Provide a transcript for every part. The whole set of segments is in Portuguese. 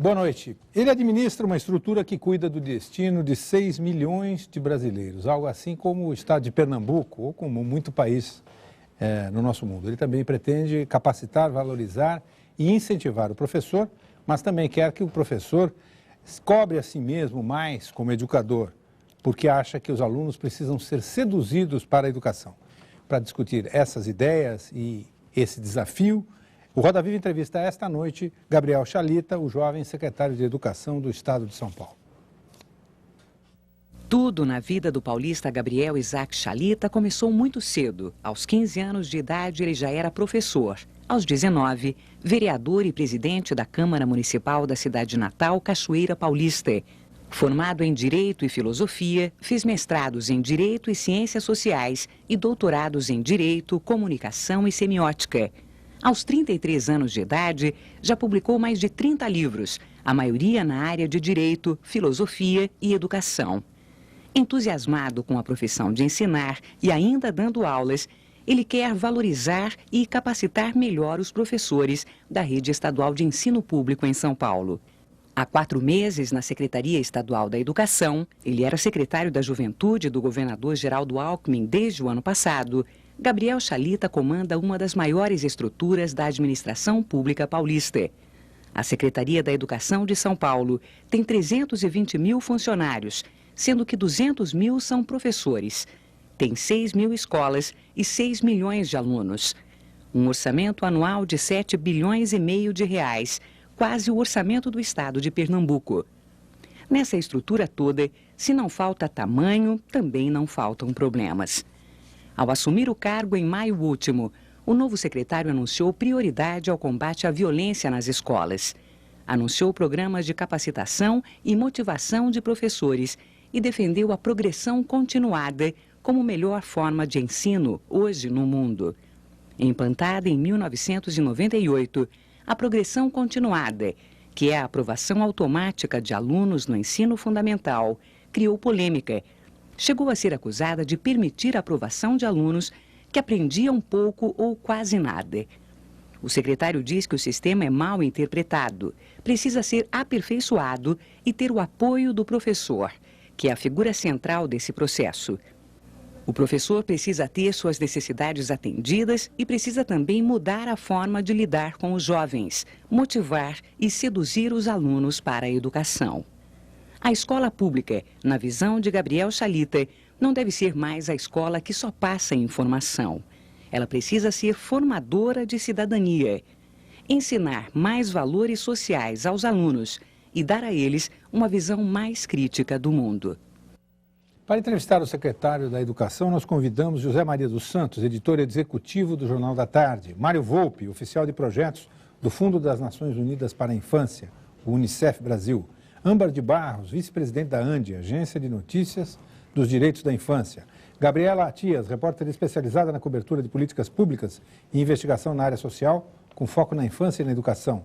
Boa noite. Ele administra uma estrutura que cuida do destino de 6 milhões de brasileiros, algo assim como o estado de Pernambuco ou como muito país no nosso mundo. Ele também pretende capacitar, valorizar e incentivar o professor, mas também quer que o professor cobre a si mesmo mais como educador, porque acha que os alunos precisam ser seduzidos para a educação. Para discutir essas ideias e esse desafio, o Roda Viva entrevista esta noite Gabriel Chalita, o jovem secretário de Educação do Estado de São Paulo. Tudo na vida do paulista Gabriel Isaac Chalita começou muito cedo. Aos 15 anos de idade, ele já era professor. Aos 19, vereador e presidente da Câmara Municipal da cidade natal, Cachoeira Paulista. Formado em Direito e Filosofia, fez mestrados em Direito e Ciências Sociais e doutorados em Direito, Comunicação e Semiótica. Aos 33 anos de idade, já publicou mais de 30 livros, a maioria na área de Direito, Filosofia e Educação. Entusiasmado com a profissão de ensinar e ainda dando aulas, ele quer valorizar e capacitar melhor os professores da Rede Estadual de Ensino Público em São Paulo. Há 4 meses, na Secretaria Estadual da Educação, ele era secretário da Juventude do governador Geraldo Alckmin desde o ano passado. Gabriel Chalita comanda uma das maiores estruturas da administração pública paulista. A Secretaria da Educação de São Paulo tem 320 mil funcionários, sendo que 200 mil são professores. Tem 6 mil escolas e 6 milhões de alunos. Um orçamento anual de 7 bilhões e meio de reais, quase o orçamento do estado de Pernambuco. Nessa estrutura toda, se não falta tamanho, também não faltam problemas. Ao assumir o cargo em maio último, o novo secretário anunciou prioridade ao combate à violência nas escolas. Anunciou programas de capacitação e motivação de professores e defendeu a progressão continuada como melhor forma de ensino hoje no mundo. Implantada em 1998, a progressão continuada, que é a aprovação automática de alunos no ensino fundamental, criou polêmica. Chegou a ser acusada de permitir a aprovação de alunos que aprendiam pouco ou quase nada. O secretário diz que o sistema é mal interpretado, precisa ser aperfeiçoado e ter o apoio do professor, que é a figura central desse processo. O professor precisa ter suas necessidades atendidas e precisa também mudar a forma de lidar com os jovens, motivar e seduzir os alunos para a educação. A escola pública, na visão de Gabriel Chalita, não deve ser mais a escola que só passa informação. Ela precisa ser formadora de cidadania, ensinar mais valores sociais aos alunos e dar a eles uma visão mais crítica do mundo. Para entrevistar o secretário da Educação, nós convidamos José Maria dos Santos, editor executivo do Jornal da Tarde, Mário Volpi, oficial de projetos do Fundo das Nações Unidas para a Infância, o Unicef Brasil, Âmbar de Barros, vice-presidente da ANDI, Agência de Notícias dos Direitos da Infância, Gabriela Atias, repórter especializada na cobertura de políticas públicas e investigação na área social, com foco na infância e na educação,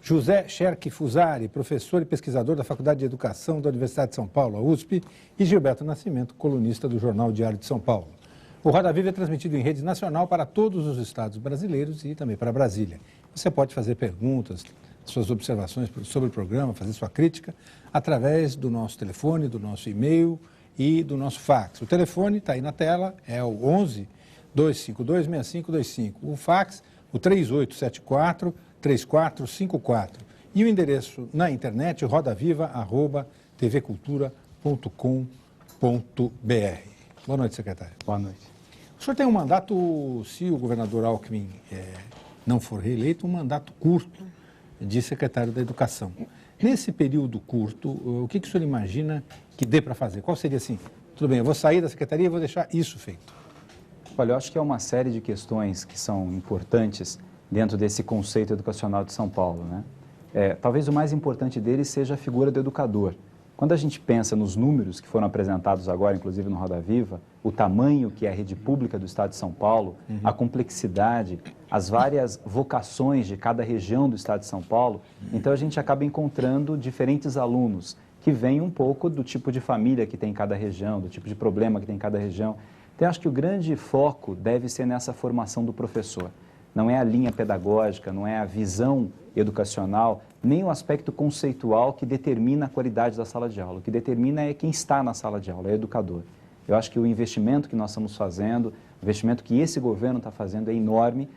José Cherki Fusari, professor e pesquisador da Faculdade de Educação da Universidade de São Paulo, a USP, e Gilberto Nascimento, colunista do Jornal Diário de São Paulo. O Roda Viva é transmitido em rede nacional para todos os estados brasileiros e também para Brasília. Você pode fazer perguntas, suas observações sobre o programa, fazer sua crítica, através do nosso telefone, do nosso e-mail e do nosso fax. O telefone está aí na tela, é o 11-252-6525. O fax, o 3874-3454. E o endereço na internet, rodaviva@tvcultura.com.br. Boa noite, secretário. Boa noite. O senhor tem um mandato, se o governador Alckmin não for reeleito, um mandato curto de secretário da Educação. Nesse período curto, o que o senhor imagina que dê para fazer? Qual seria assim? Tudo bem, eu vou sair da secretaria e vou deixar isso feito. Olha, eu acho que é uma série de questões que são importantes dentro desse conceito educacional de São Paulo, né? Talvez o mais importante dele seja a figura do educador. Quando a gente pensa nos números que foram apresentados agora, inclusive no Roda Viva, o tamanho que é a rede pública do Estado de São Paulo, a complexidade, as várias vocações de cada região do Estado de São Paulo, então a gente acaba encontrando diferentes alunos que vêm um pouco do tipo de família que tem em cada região, do tipo de problema que tem em cada região. Então, eu acho que o grande foco deve ser nessa formação do professor. não é a linha pedagógica, não é a visão educacional, nem o aspecto conceitual que determina a qualidade da sala de aula. O que determina é quem está na sala de aula, é o educador. Eu acho que o investimento que nós estamos fazendo, o investimento que esse governo está fazendo é enorme,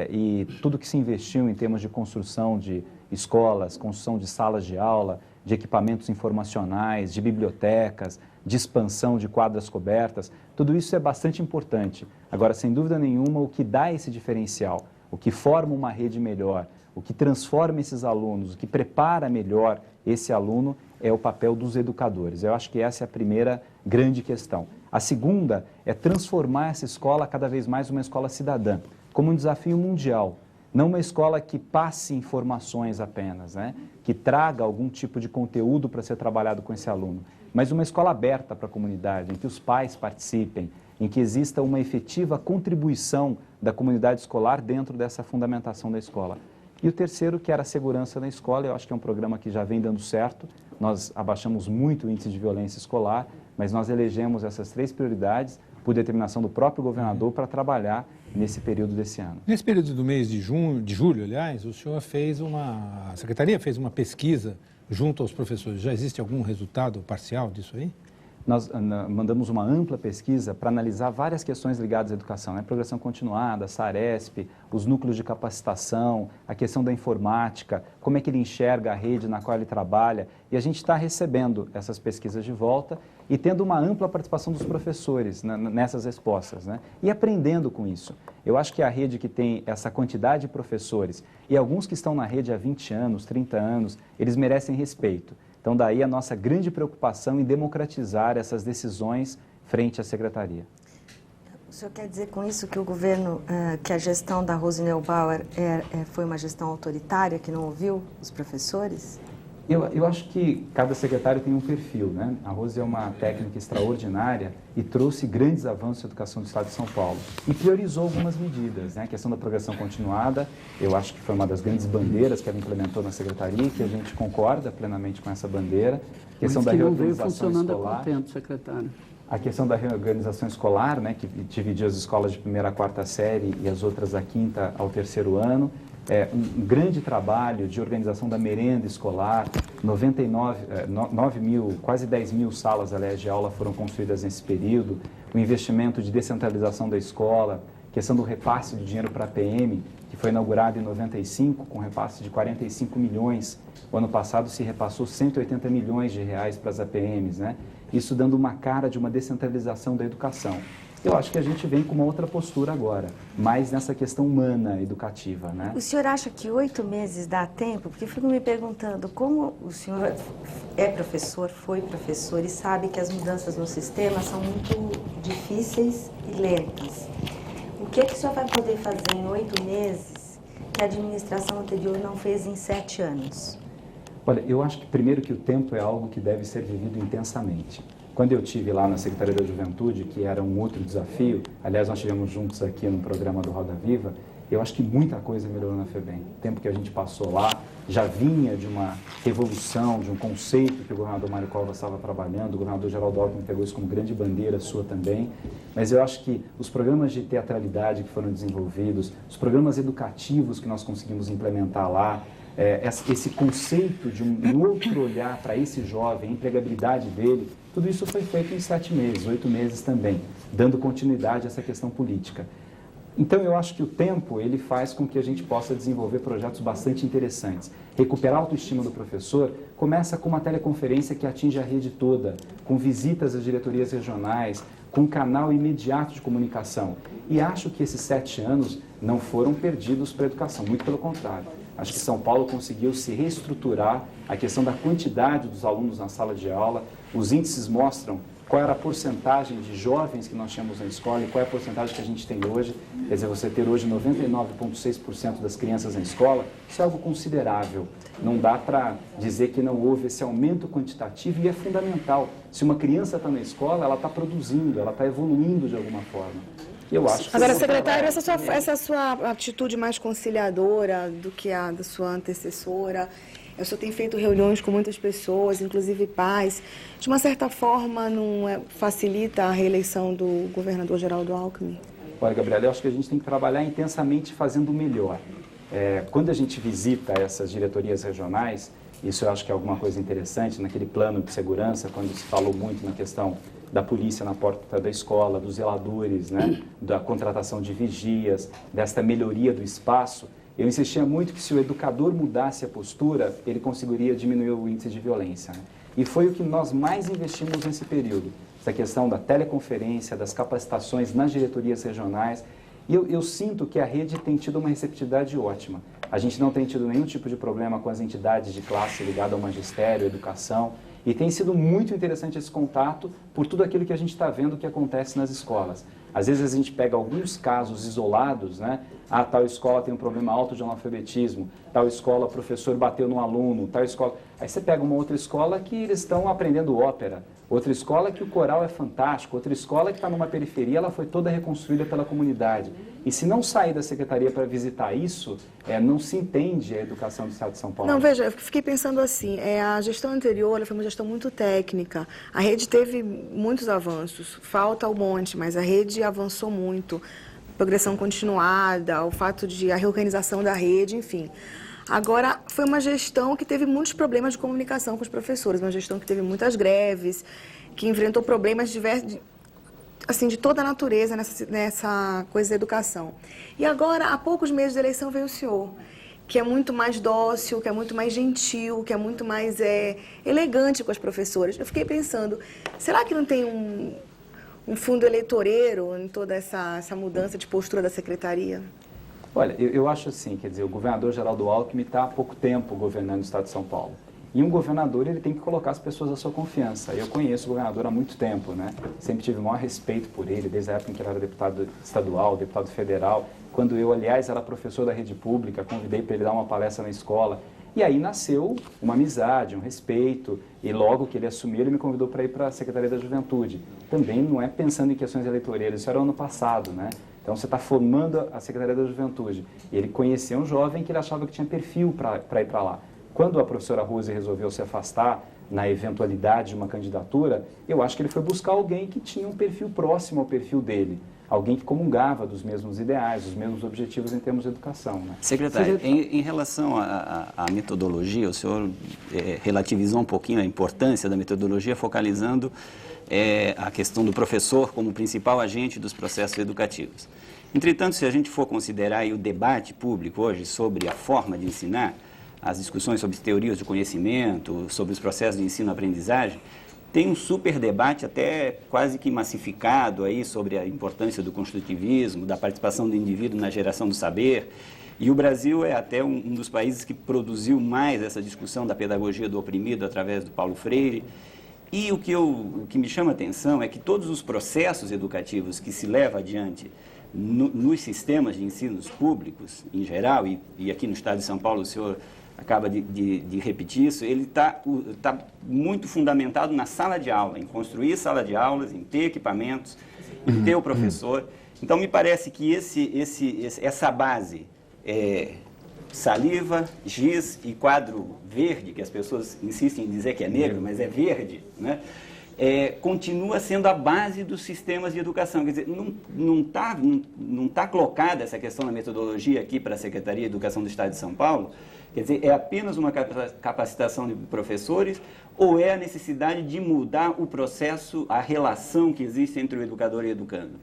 e tudo que se investiu em termos de construção de escolas, construção de salas de aula, de equipamentos informacionais, de bibliotecas, de expansão de quadras cobertas, tudo isso é bastante importante. Agora, sem dúvida nenhuma, o que dá esse diferencial, o que forma uma rede melhor, o que transforma esses alunos, o que prepara melhor esse aluno é o papel dos educadores. Eu acho que essa é a primeira grande questão. A segunda é transformar essa escola cada vez mais uma escola cidadã, como um desafio mundial. Não uma escola que passe informações apenas, né? Que traga algum tipo de conteúdo para ser trabalhado com esse aluno, mas uma escola aberta para a comunidade, em que os pais participem, em que exista uma efetiva contribuição da comunidade escolar dentro dessa fundamentação da escola. E o terceiro, que era a segurança na escola, eu acho que é um programa que já vem dando certo. Nós abaixamos muito o índice de violência escolar, mas nós elegemos essas 3 prioridades por determinação do próprio governador para trabalhar nesse período desse ano. Nesse período do mês de julho, aliás, o senhor a Secretaria fez uma pesquisa junto aos professores. Já existe algum resultado parcial disso aí? Nós mandamos uma ampla pesquisa para analisar várias questões ligadas à educação, né? Progressão continuada, SARESP, os núcleos de capacitação, a questão da informática, como é que ele enxerga a rede na qual ele trabalha. E a gente está recebendo essas pesquisas de volta e tendo uma ampla participação dos professores nessas respostas, né? E aprendendo com isso. Eu acho que a rede que tem essa quantidade de professores e alguns que estão na rede há 20 anos, 30 anos, eles merecem respeito. Então, daí a nossa grande preocupação em democratizar essas decisões frente à Secretaria. O senhor quer dizer com isso que o governo, que a gestão da Rose Neubauer foi uma gestão autoritária, que não ouviu os professores? Eu acho que cada secretário tem um perfil, né? A Rose é uma técnica extraordinária e trouxe grandes avanços na educação do Estado de São Paulo. E priorizou algumas medidas, né? A questão da progressão continuada, eu acho que foi uma das grandes bandeiras que ela implementou na secretaria, que a gente concorda plenamente com essa bandeira. A questão da reorganização escolar. Secretário. A questão da reorganização escolar, né? Que dividia as escolas de 1ª a 4ª série e as outras da 5ª ao 3º ano. Um grande trabalho de organização da merenda escolar, 9 mil, quase 10 mil salas, aliás, de aula foram construídas nesse período, o investimento de descentralização da escola, questão do repasse do dinheiro para a PM, que foi inaugurado em 95, com repasse de 45 milhões. O ano passado se repassou 180 milhões de reais para as APMs, né? Isso dando uma cara de uma descentralização da educação. Eu acho que a gente vem com uma outra postura agora, mais nessa questão humana, educativa, né? O senhor acha que 8 meses dá tempo? Porque eu fico me perguntando como o senhor é professor, foi professor e sabe que as mudanças no sistema são muito difíceis e lentas. O que o senhor vai poder fazer em 8 meses que a administração anterior não fez em 7 anos? Olha, eu acho que primeiro que o tempo é algo que deve ser vivido intensamente. Quando eu estive lá na Secretaria da Juventude, que era um outro desafio, aliás, nós estivemos juntos aqui no programa do Roda Viva, eu acho que muita coisa melhorou na FEBEM. O tempo que a gente passou lá já vinha de uma revolução, de um conceito que o governador Mário Covas estava trabalhando, o governador Geraldo Alckmin pegou isso como grande bandeira sua também, mas eu acho que os programas de teatralidade que foram desenvolvidos, os programas educativos que nós conseguimos implementar lá, esse conceito de um outro olhar para esse jovem, a empregabilidade dele, tudo isso foi feito em 7 meses, 8 meses também, dando continuidade a essa questão política. Então, eu acho que o tempo, ele faz com que a gente possa desenvolver projetos bastante interessantes. Recuperar a autoestima do professor começa com uma teleconferência que atinge a rede toda, com visitas às diretorias regionais, com um canal imediato de comunicação. E acho que esses 7 anos não foram perdidos para a educação, muito pelo contrário. Acho que São Paulo conseguiu se reestruturar, a questão da quantidade dos alunos na sala de aula, os índices mostram qual era a porcentagem de jovens que nós tínhamos na escola e qual é a porcentagem que a gente tem hoje. Quer dizer, você ter hoje 99,6% das crianças na escola, isso é algo considerável. Não dá para dizer que não houve esse aumento quantitativo e é fundamental. Se uma criança está na escola, ela está produzindo, ela está evoluindo de alguma forma. Eu acho que agora, secretário, essa sua atitude mais conciliadora do que a da sua antecessora, o senhor tem feito reuniões com muitas pessoas, inclusive pais, de uma certa forma não facilita a reeleição do governador Geraldo Alckmin? Olha, Gabriela, eu acho que a gente tem que trabalhar intensamente fazendo o melhor. Quando a gente visita essas diretorias regionais, isso eu acho que é alguma coisa interessante, naquele plano de segurança, quando se falou muito na questão da polícia na porta da escola, dos zeladores, né, da contratação de vigias, desta melhoria do espaço, eu insistia muito que se o educador mudasse a postura, ele conseguiria diminuir o índice de violência, né? E foi o que nós mais investimos nesse período, essa questão da teleconferência, das capacitações nas diretorias regionais. E eu sinto que a rede tem tido uma receptividade ótima. A gente não tem tido nenhum tipo de problema com as entidades de classe ligadas ao magistério, educação, e tem sido muito interessante esse contato por tudo aquilo que a gente está vendo que acontece nas escolas. Às vezes a gente pega alguns casos isolados, né? Ah, tal escola tem um problema alto de analfabetismo, tal escola o professor bateu no aluno, tal escola... Aí você pega uma outra escola que eles estão aprendendo ópera, outra escola que o coral é fantástico, outra escola que está numa periferia, ela foi toda reconstruída pela comunidade. E se não sair da secretaria para visitar isso, não se entende a educação do Estado de São Paulo. Não, veja, eu fiquei pensando assim, a gestão anterior foi uma gestão muito técnica, a rede teve muitos avanços, falta um monte, mas a rede avançou muito, progressão continuada, o fato de a reorganização da rede, enfim. Agora, foi uma gestão que teve muitos problemas de comunicação com os professores, uma gestão que teve muitas greves, que enfrentou problemas diversos, assim, de toda a natureza nessa coisa da educação. E agora, há poucos meses da eleição, veio o senhor, que é muito mais dócil, que é muito mais gentil, que é muito mais elegante com as professoras. Eu fiquei pensando, será que não tem um fundo eleitoreiro em toda essa mudança de postura da secretaria? Olha, eu acho assim, quer dizer, o governador Geraldo Alckmin está há pouco tempo governando o Estado de São Paulo. E um governador, ele tem que colocar as pessoas à sua confiança. Eu conheço o governador há muito tempo, né? Sempre tive o maior respeito por ele, desde a época em que ele era deputado estadual, deputado federal. Quando eu, aliás, era professor da rede pública, convidei para ele dar uma palestra na escola. E aí nasceu uma amizade, um respeito. E logo que ele assumiu, ele me convidou para ir para a Secretaria da Juventude. Também não é pensando em questões eleitoreiras, isso era ano passado, né? Então, você está formando a Secretaria da Juventude. E ele conheceu um jovem que ele achava que tinha perfil para ir para lá. Quando a professora Rose resolveu se afastar na eventualidade de uma candidatura, eu acho que ele foi buscar alguém que tinha um perfil próximo ao perfil dele. Alguém que comungava dos mesmos ideais, dos mesmos objetivos em termos de educação, né? Secretário, em relação à metodologia, o senhor relativizou um pouquinho a importância da metodologia, focalizando a questão do professor como principal agente dos processos educativos. Entretanto, se a gente for considerar aí o debate público hoje sobre a forma de ensinar, as discussões sobre teorias de conhecimento, sobre os processos de ensino-aprendizagem, tem um super debate até quase que massificado aí sobre a importância do construtivismo, da participação do indivíduo na geração do saber. E o Brasil é até um dos países que produziu mais essa discussão da pedagogia do oprimido através do Paulo Freire. E o que me chama a atenção é que todos os processos educativos que se levam adiante nos sistemas de ensinos públicos, em geral, e aqui no estado de São Paulo o senhor acaba de repetir isso, ele está muito fundamentado na sala de aula, em construir sala de aulas, em ter equipamentos, em ter o professor. Então, me parece que essa base, saliva, giz e quadro verde, que as pessoas insistem em dizer que é negro, mas é verde, né? Continua sendo a base dos sistemas de educação. Quer dizer, não tá colocada essa questão da metodologia aqui para a Secretaria de Educação do Estado de São Paulo. Quer dizer, é apenas uma capacitação de professores ou é a necessidade de mudar o processo, a relação que existe entre o educador e o educando?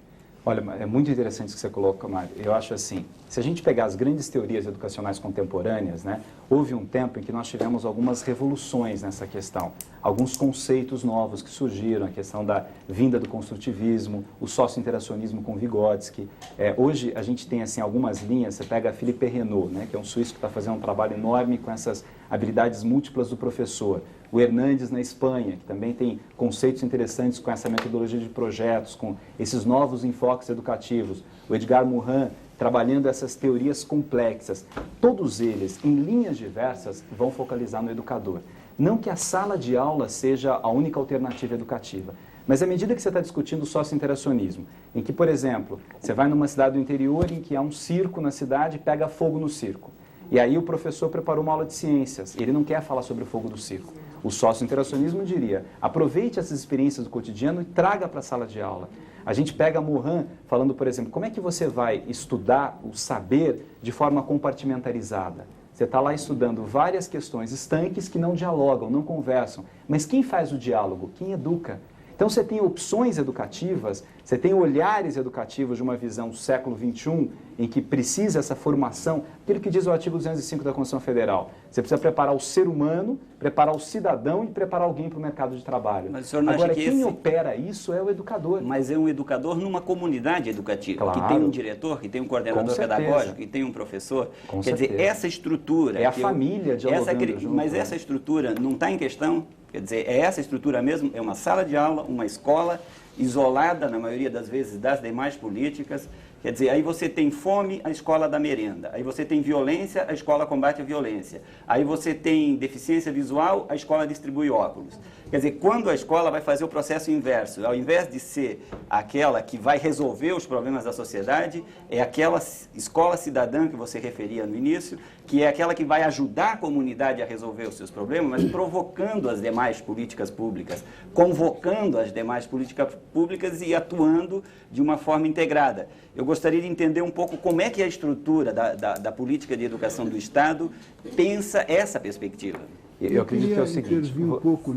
Olha, é muito interessante o que você coloca, Mário. Eu acho assim, se a gente pegar as grandes teorias educacionais contemporâneas, né, houve um tempo em que nós tivemos algumas revoluções nessa questão, alguns conceitos novos que surgiram, a questão da vinda do construtivismo, o socio-interacionismo com Vygotsky. Hoje a gente tem assim algumas linhas, você pega Philippe Renaud, né, que é um suíço que está fazendo um trabalho enorme com essas habilidades múltiplas do professor. O Hernandes na Espanha, que também tem conceitos interessantes com essa metodologia de projetos, com esses novos enfoques educativos. O Edgar Morin trabalhando essas teorias complexas. Todos eles, em linhas diversas, vão focalizar no educador. Não que a sala de aula seja a única alternativa educativa, mas à medida que você está discutindo o socio-interacionismo, em que, por exemplo, você vai numa cidade do interior em que há um circo na cidade e pega fogo no circo. E aí o professor preparou uma aula de ciências, ele não quer falar sobre o fogo do circo. O sócio-interacionismo diria, aproveite essas experiências do cotidiano e traga para a sala de aula. A gente pega Morin falando, por exemplo, como é que você vai estudar o saber de forma compartimentalizada? Você está lá estudando várias questões estanques que não dialogam, não conversam. Mas quem faz o diálogo? Quem educa? Então você tem opções educativas, você tem olhares educativos de uma visão do século XXI, em que precisa essa formação, aquilo que diz o artigo 205 da Constituição Federal. Você precisa preparar o ser humano, preparar o cidadão e preparar alguém para o mercado de trabalho. Mas o senhor não Agora, acha que quem opera isso é o educador. Mas é um educador numa comunidade educativa, Claro. que tem um diretor, que tem um coordenador pedagógico, que tem um professor. Com Quer dizer, certeza. essa estrutura... É a família dialogando junto, Mas né? essa estrutura não está em questão? Quer dizer, é essa estrutura mesmo? É uma sala de aula, uma escola isolada, na maioria das vezes, das demais políticas. Quer dizer, aí você tem fome, a escola dá merenda. Aí você tem violência, a escola combate a violência. Aí você tem deficiência visual, a escola distribui óculos. Quer dizer, quando a escola vai fazer o processo inverso, ao invés de ser aquela que vai resolver os problemas da sociedade, é aquela escola cidadã que você referia no início, que é aquela que vai ajudar a comunidade a resolver os seus problemas, mas provocando as demais políticas públicas, convocando as demais políticas públicas e atuando de uma forma integrada. Eu gostaria de entender um pouco como é que a estrutura da política de educação do Estado pensa essa perspectiva. Eu acredito que é o seguinte... intervir um pouco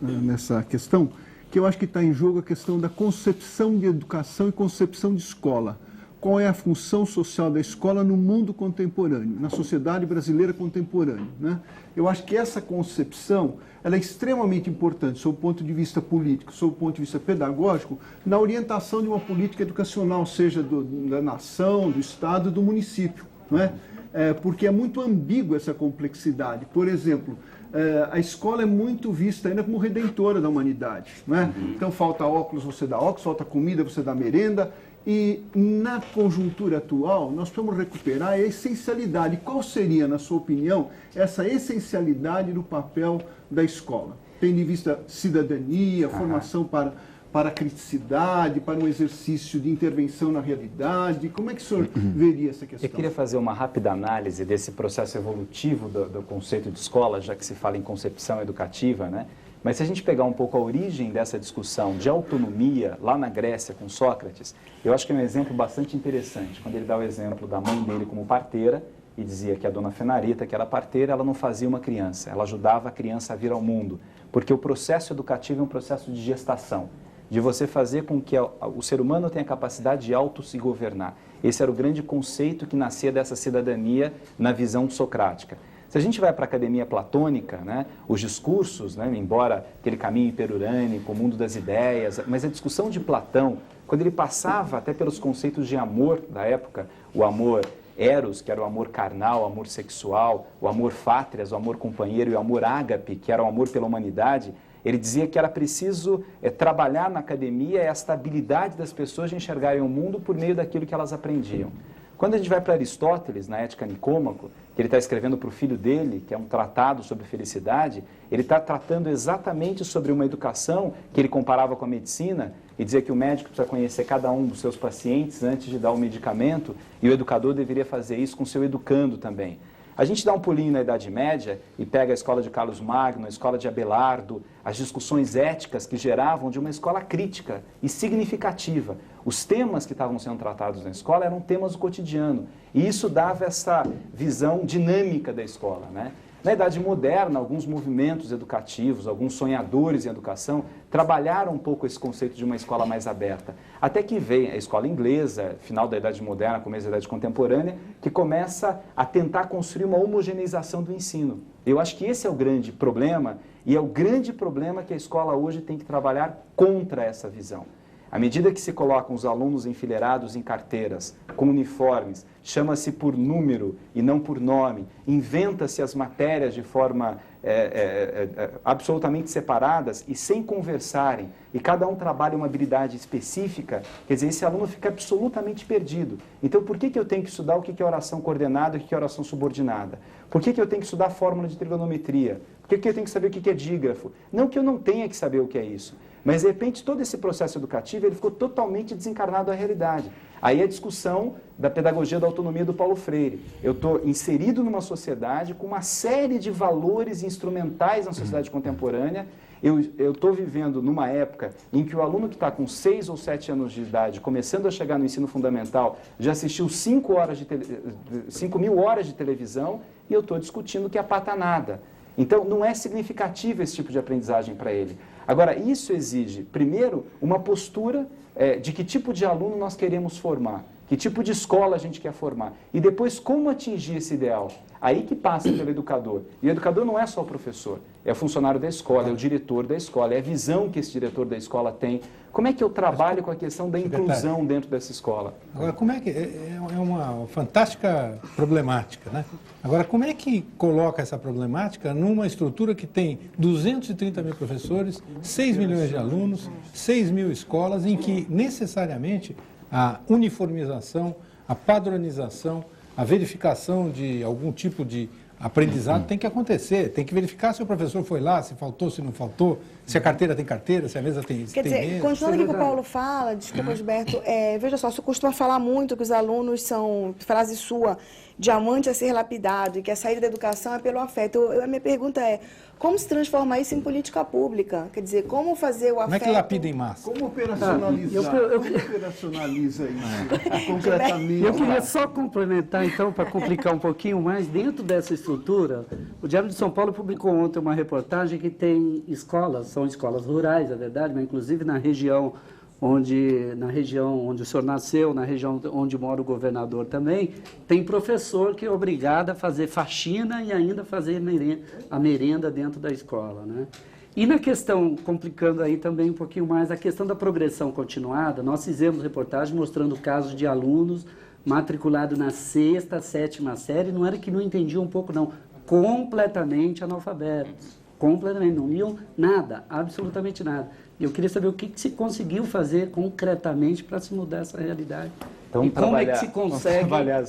nessa questão, que eu acho que está em jogo a questão da concepção de educação e concepção de escola. Qual é a função social da escola no mundo contemporâneo, na sociedade brasileira contemporânea, né? Eu acho que essa concepção ela é extremamente importante, sob o ponto de vista político, sob o ponto de vista pedagógico, na orientação de uma política educacional, seja da nação, do Estado, do município, não é? Porque é muito ambígua essa complexidade. Por exemplo, a escola é muito vista ainda como redentora da humanidade, não é? Então, falta óculos, você dá óculos, falta comida, você dá merenda. E, na conjuntura atual, nós precisamos recuperar a essencialidade. Qual seria, na sua opinião, essa essencialidade do papel da escola? Tendo em vista cidadania, formação para a criticidade, para um exercício de intervenção na realidade. Como é que o senhor veria essa questão? Eu queria fazer uma rápida análise desse processo evolutivo do conceito de escola, já que se fala em concepção educativa, né? Mas se a gente pegar um pouco a origem dessa discussão de autonomia, lá na Grécia, com Sócrates, eu acho que é um exemplo bastante interessante, quando ele dá o exemplo da mãe dele como parteira, e dizia que a dona Fenarita, que era parteira, ela não fazia uma criança, ela ajudava a criança a vir ao mundo, porque o processo educativo é um processo de gestação, de você fazer com que o ser humano tenha a capacidade de auto-se governar. Esse era o grande conceito que nascia dessa cidadania na visão socrática. Se a gente vai para a academia platônica, né, os discursos, né, embora aquele caminho hiperurânico, o mundo das ideias, mas a discussão de Platão, quando ele passava até pelos conceitos de amor da época, o amor eros, que era o amor carnal, o amor sexual, o amor fátrias, o amor companheiro, e o amor ágape, que era o amor pela humanidade, ele dizia que era preciso trabalhar na academia esta habilidade das pessoas de enxergarem o mundo por meio daquilo que elas aprendiam. Quando a gente vai para Aristóteles, na Ética Nicômaco, que ele está escrevendo para o filho dele, que é um tratado sobre felicidade, ele está tratando exatamente sobre uma educação que ele comparava com a medicina e dizia que o médico precisa conhecer cada um dos seus pacientes antes de dar o medicamento e o educador deveria fazer isso com o seu educando também. A gente dá um pulinho na Idade Média e pega a escola de Carlos Magno, a escola de Abelardo, as discussões éticas que geravam de uma escola crítica e significativa. Os temas que estavam sendo tratados na escola eram temas do cotidiano e isso dava essa visão dinâmica da escola, né? Na Idade Moderna, alguns movimentos educativos, alguns sonhadores em educação, trabalharam um pouco esse conceito de uma escola mais aberta. Até que vem a escola inglesa, final da Idade Moderna, começo da Idade Contemporânea, que começa a tentar construir uma homogeneização do ensino. Eu acho que esse é o grande problema, e é o grande problema que a escola hoje tem que trabalhar contra essa visão. À medida que se colocam os alunos enfileirados em carteiras, com uniformes, chama-se por número e não por nome, inventa-se as matérias de forma absolutamente separadas e sem conversarem, e cada um trabalha uma habilidade específica, quer dizer, esse aluno fica absolutamente perdido. Então, por que eu tenho que estudar o que é oração coordenada e o que é oração subordinada? Por que eu tenho que estudar a fórmula de trigonometria? Por que eu tenho que saber o que é dígrafo? Não que eu não tenha que saber o que é isso, mas, de repente, todo esse processo educativo ele ficou totalmente desencarnado da realidade. Aí a discussão da pedagogia da autonomia do Paulo Freire. Eu estou inserido numa sociedade com uma série de valores instrumentais na sociedade contemporânea. Eu estou vivendo numa época em que o aluno que está com 6 ou 7 anos de idade, começando a chegar no ensino fundamental, já assistiu 5 mil horas de televisão e eu estou discutindo que é patanada. Então, não é significativo esse tipo de aprendizagem para ele. Agora, isso exige, primeiro, uma postura de que tipo de aluno nós queremos formar, que tipo de escola a gente quer formar, e depois como atingir esse ideal. Aí que passa pelo educador. E o educador não é só o professor, é o funcionário da escola, é o diretor da escola, é a visão que esse diretor da escola tem. Como é que eu trabalho com a questão da inclusão dentro dessa escola? Agora, como é que... É uma fantástica problemática, né? Agora, como é que coloca essa problemática numa estrutura que tem 230 mil professores, 6 milhões de alunos, 6 mil escolas, em que necessariamente a uniformização, a padronização, a verificação de algum tipo de aprendizado tem que acontecer, tem que verificar se o professor foi lá, se faltou, se não faltou, se a carteira tem carteira, se a mesa tem mesa. Quer dizer, continuando o que o Paulo fala, desculpa, Gilberto, veja só, você costuma falar muito que os alunos são, frase sua, diamante a ser lapidado e que a saída da educação é pelo afeto. A minha pergunta é, como se transformar isso em política pública? Quer dizer, como fazer o afeto... Como é que lapida em massa? Como operacionalizar? Como operacionaliza isso concretamente? Eu queria só complementar, então, para complicar um pouquinho mais, dentro dessa estrutura, o Diário de São Paulo publicou ontem uma reportagem que tem escolas, são escolas rurais, é verdade, mas inclusive na região onde o senhor nasceu, na região onde mora o governador também, tem professor que é obrigado a fazer faxina e ainda fazer a merenda dentro da escola, né? E na questão, complicando aí também um pouquinho mais, a questão da progressão continuada, nós fizemos reportagem mostrando casos de alunos matriculados na 6ª, 7ª série, não era que não entendiam um pouco não, completamente analfabetos, completamente, não liam nada, absolutamente nada. E eu queria saber o que se conseguiu fazer concretamente para se mudar essa realidade. Então, e como é que se consegue... trabalhar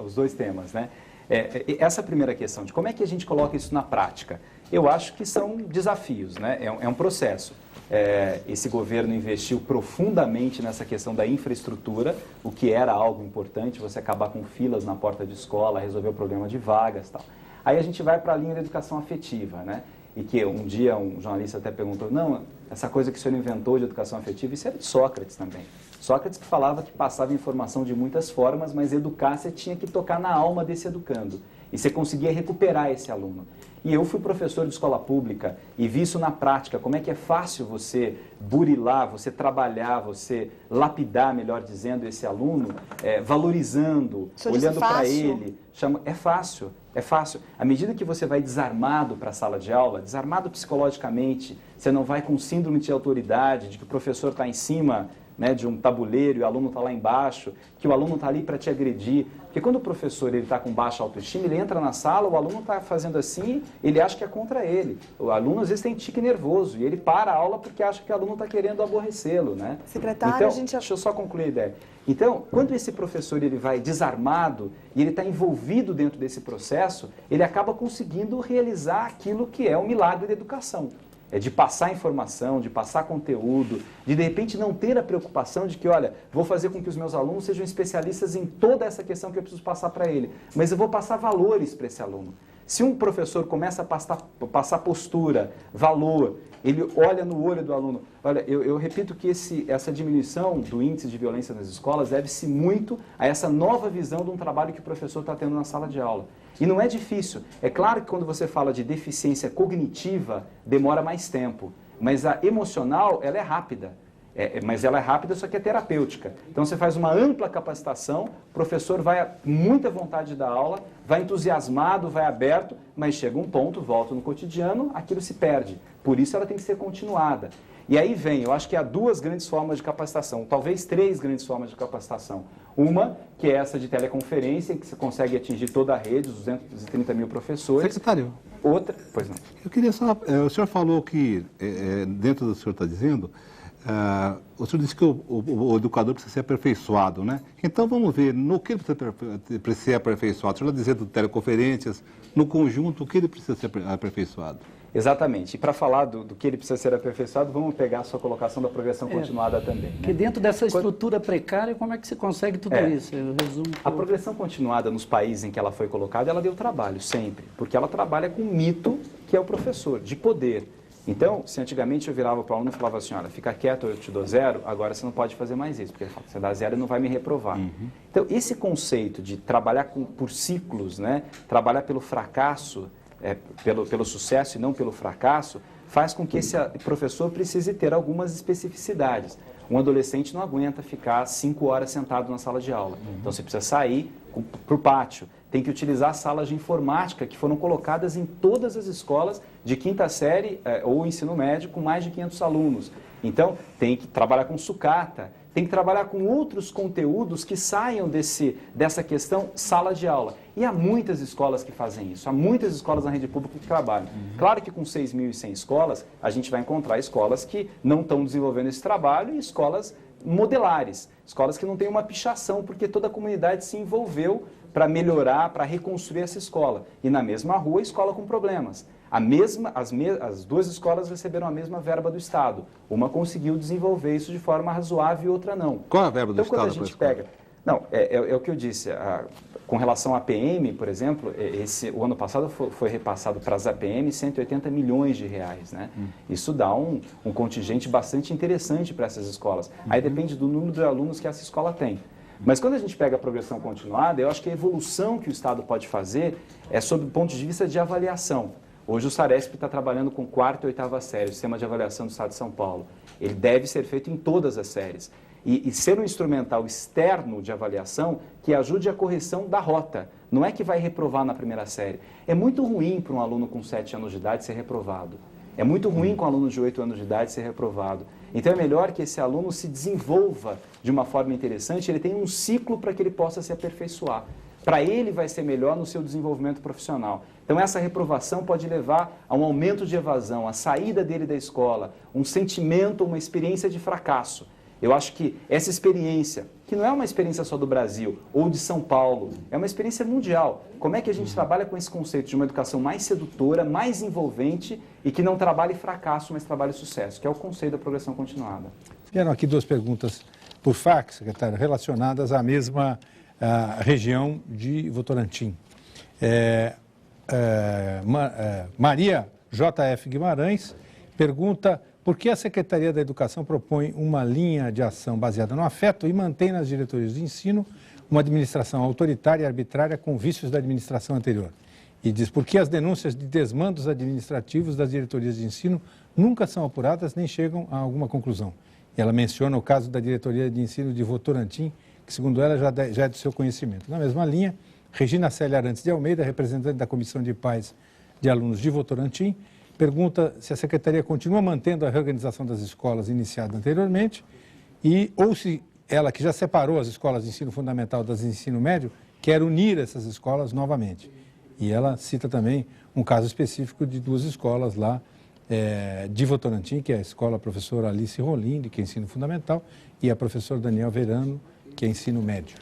os dois temas, né? Essa primeira questão de como é que a gente coloca isso na prática, eu acho que são desafios, né? É um processo. Esse governo investiu profundamente nessa questão da infraestrutura, o que era algo importante, você acabar com filas na porta de escola, resolver o problema de vagas e tal. Aí a gente vai para a linha da educação afetiva, né? E que um dia um jornalista até perguntou, não, essa coisa que o senhor inventou de educação afetiva, isso era de Sócrates também. Sócrates que falava que passava informação de muitas formas, mas educar você tinha que tocar na alma desse educando. E você conseguia recuperar esse aluno. E eu fui professor de escola pública e vi isso na prática, como é que é fácil você burilar, você trabalhar, você lapidar, melhor dizendo, esse aluno, valorizando, olhando para ele. É fácil, é fácil. À medida que você vai desarmado para a sala de aula, desarmado psicologicamente, você não vai com síndrome de autoridade, de que o professor está em cima, né, de um tabuleiro e o aluno está lá embaixo, que o aluno está ali para te agredir. Porque quando o professor está com baixa autoestima, ele entra na sala, o aluno está fazendo assim, ele acha que é contra ele. O aluno às vezes tem tique nervoso e ele para a aula porque acha que o aluno está querendo aborrecê-lo, né? Secretário, então, a gente... deixa eu só concluir a ideia. Então, quando esse professor ele vai desarmado e ele está envolvido dentro desse processo, ele acaba conseguindo realizar aquilo que é o milagre da educação. De passar informação, de passar conteúdo, de repente não ter a preocupação de que, olha, vou fazer com que os meus alunos sejam especialistas em toda essa questão que eu preciso passar para ele, mas eu vou passar valores para esse aluno. Se um professor começa a passar postura, valor, ele olha no olho do aluno. Olha, eu repito que essa diminuição do índice de violência nas escolas deve-se muito a essa nova visão de um trabalho que o professor está tendo na sala de aula. E não é difícil. É claro que quando você fala de deficiência cognitiva, demora mais tempo. Mas a emocional, ela é rápida. Mas ela é rápida, só que é terapêutica. Então você faz uma ampla capacitação, o professor vai com muita vontade da aula, vai entusiasmado, vai aberto, mas chega um ponto, volta no cotidiano, aquilo se perde. Por isso ela tem que ser continuada. E aí vem, eu acho que há 2 grandes formas de capacitação, talvez 3 grandes formas de capacitação. Uma, que é essa de teleconferência, que você consegue atingir toda a rede, os 230 mil professores. Secretário. Outra, pois não. Eu queria só, o senhor falou que, dentro do que o senhor está dizendo, o senhor disse que o educador precisa ser aperfeiçoado, né? Então vamos ver, no que ele precisa ser aperfeiçoado? O senhor está dizendo teleconferências, no conjunto, o que ele precisa ser aperfeiçoado? Exatamente. E para falar do que ele precisa ser aperfeiçoado, vamos pegar a sua colocação da progressão continuada também. Né? Que dentro dessa estrutura precária, como é que se consegue tudo isso? Eu resumo. A progressão continuada nos países em que ela foi colocada, ela deu trabalho sempre, porque ela trabalha com um mito que é o professor, de poder. Então, se antigamente eu virava para o aluno e falava assim, olha, fica quieto, eu te dou 0, agora você não pode fazer mais isso, porque você dá 0 e não vai me reprovar. Então, esse conceito de trabalhar por ciclos, né, trabalhar pelo fracasso, pelo sucesso e não pelo fracasso, faz com que esse professor precise ter algumas especificidades. Um adolescente não aguenta ficar 5 horas sentado na sala de aula. Então, você precisa sair para o pátio. Tem que utilizar salas de informática que foram colocadas em todas as escolas de 5ª série ou ensino médio com mais de 500 alunos. Então, tem que trabalhar com sucata, tem que trabalhar com outros conteúdos que saiam dessa questão sala de aula. E há muitas escolas que fazem isso, há muitas escolas na rede pública que trabalham. Claro que com 6.100 escolas, a gente vai encontrar escolas que não estão desenvolvendo esse trabalho e escolas modelares, escolas que não têm uma pichação, porque toda a comunidade se envolveu para melhorar, para reconstruir essa escola. E na mesma rua, escola com problemas. As 2 escolas receberam a mesma verba do Estado. Uma conseguiu desenvolver isso de forma razoável e outra não. Qual a verba do Estado? Estado? Então, quando a gente pega... Não, é o que eu disse. Com relação à APM, por exemplo, o ano passado foi repassado para as APM 180 milhões de reais. Né? Isso dá um contingente bastante interessante para essas escolas. Aí depende do número de alunos que essa escola tem. Mas quando a gente pega a progressão continuada, eu acho que a evolução que o Estado pode fazer é sob o ponto de vista de avaliação. Hoje o Saresp está trabalhando com 4ª e 8ª série, o sistema de avaliação do Estado de São Paulo. Ele deve ser feito em todas as séries. E ser um instrumental externo de avaliação que ajude a correção da rota. Não é que vai reprovar na 1ª série. É muito ruim para um aluno com 7 anos de idade ser reprovado. É muito ruim com um aluno de 8 anos de idade ser reprovado. Então é melhor que esse aluno se desenvolva de uma forma interessante, ele tenha um ciclo para que ele possa se aperfeiçoar. Para ele vai ser melhor no seu desenvolvimento profissional. Então essa reprovação pode levar a um aumento de evasão, a saída dele da escola, um sentimento, uma experiência de fracasso. Eu acho que essa experiência, que não é uma experiência só do Brasil ou de São Paulo, é uma experiência mundial. Como é que a gente trabalha com esse conceito de uma educação mais sedutora, mais envolvente e que não trabalhe fracasso, mas trabalhe sucesso, que é o conceito da progressão continuada. Vieram aqui 2 perguntas por fax, secretário, relacionadas à mesma região de Votorantim. Maria J.F. Guimarães pergunta por que a Secretaria da Educação propõe uma linha de ação baseada no afeto e mantém nas diretorias de ensino uma administração autoritária e arbitrária com vícios da administração anterior. E diz por que as denúncias de desmandos administrativos das diretorias de ensino nunca são apuradas nem chegam a alguma conclusão. E ela menciona o caso da diretoria de ensino de Votorantim, que segundo ela já é do seu conhecimento. Na mesma linha, Regina Célia Arantes de Almeida, representante da Comissão de Pais de Alunos de Votorantim, pergunta se a Secretaria continua mantendo a reorganização das escolas iniciada anteriormente ou se ela, que já separou as escolas de ensino fundamental das de ensino médio, quer unir essas escolas novamente. E ela cita também um caso específico de 2 escolas lá de Votorantim, que é a escola professora Alice Rolinde, que é ensino fundamental, e a professora Daniel Verano, que é ensino médio.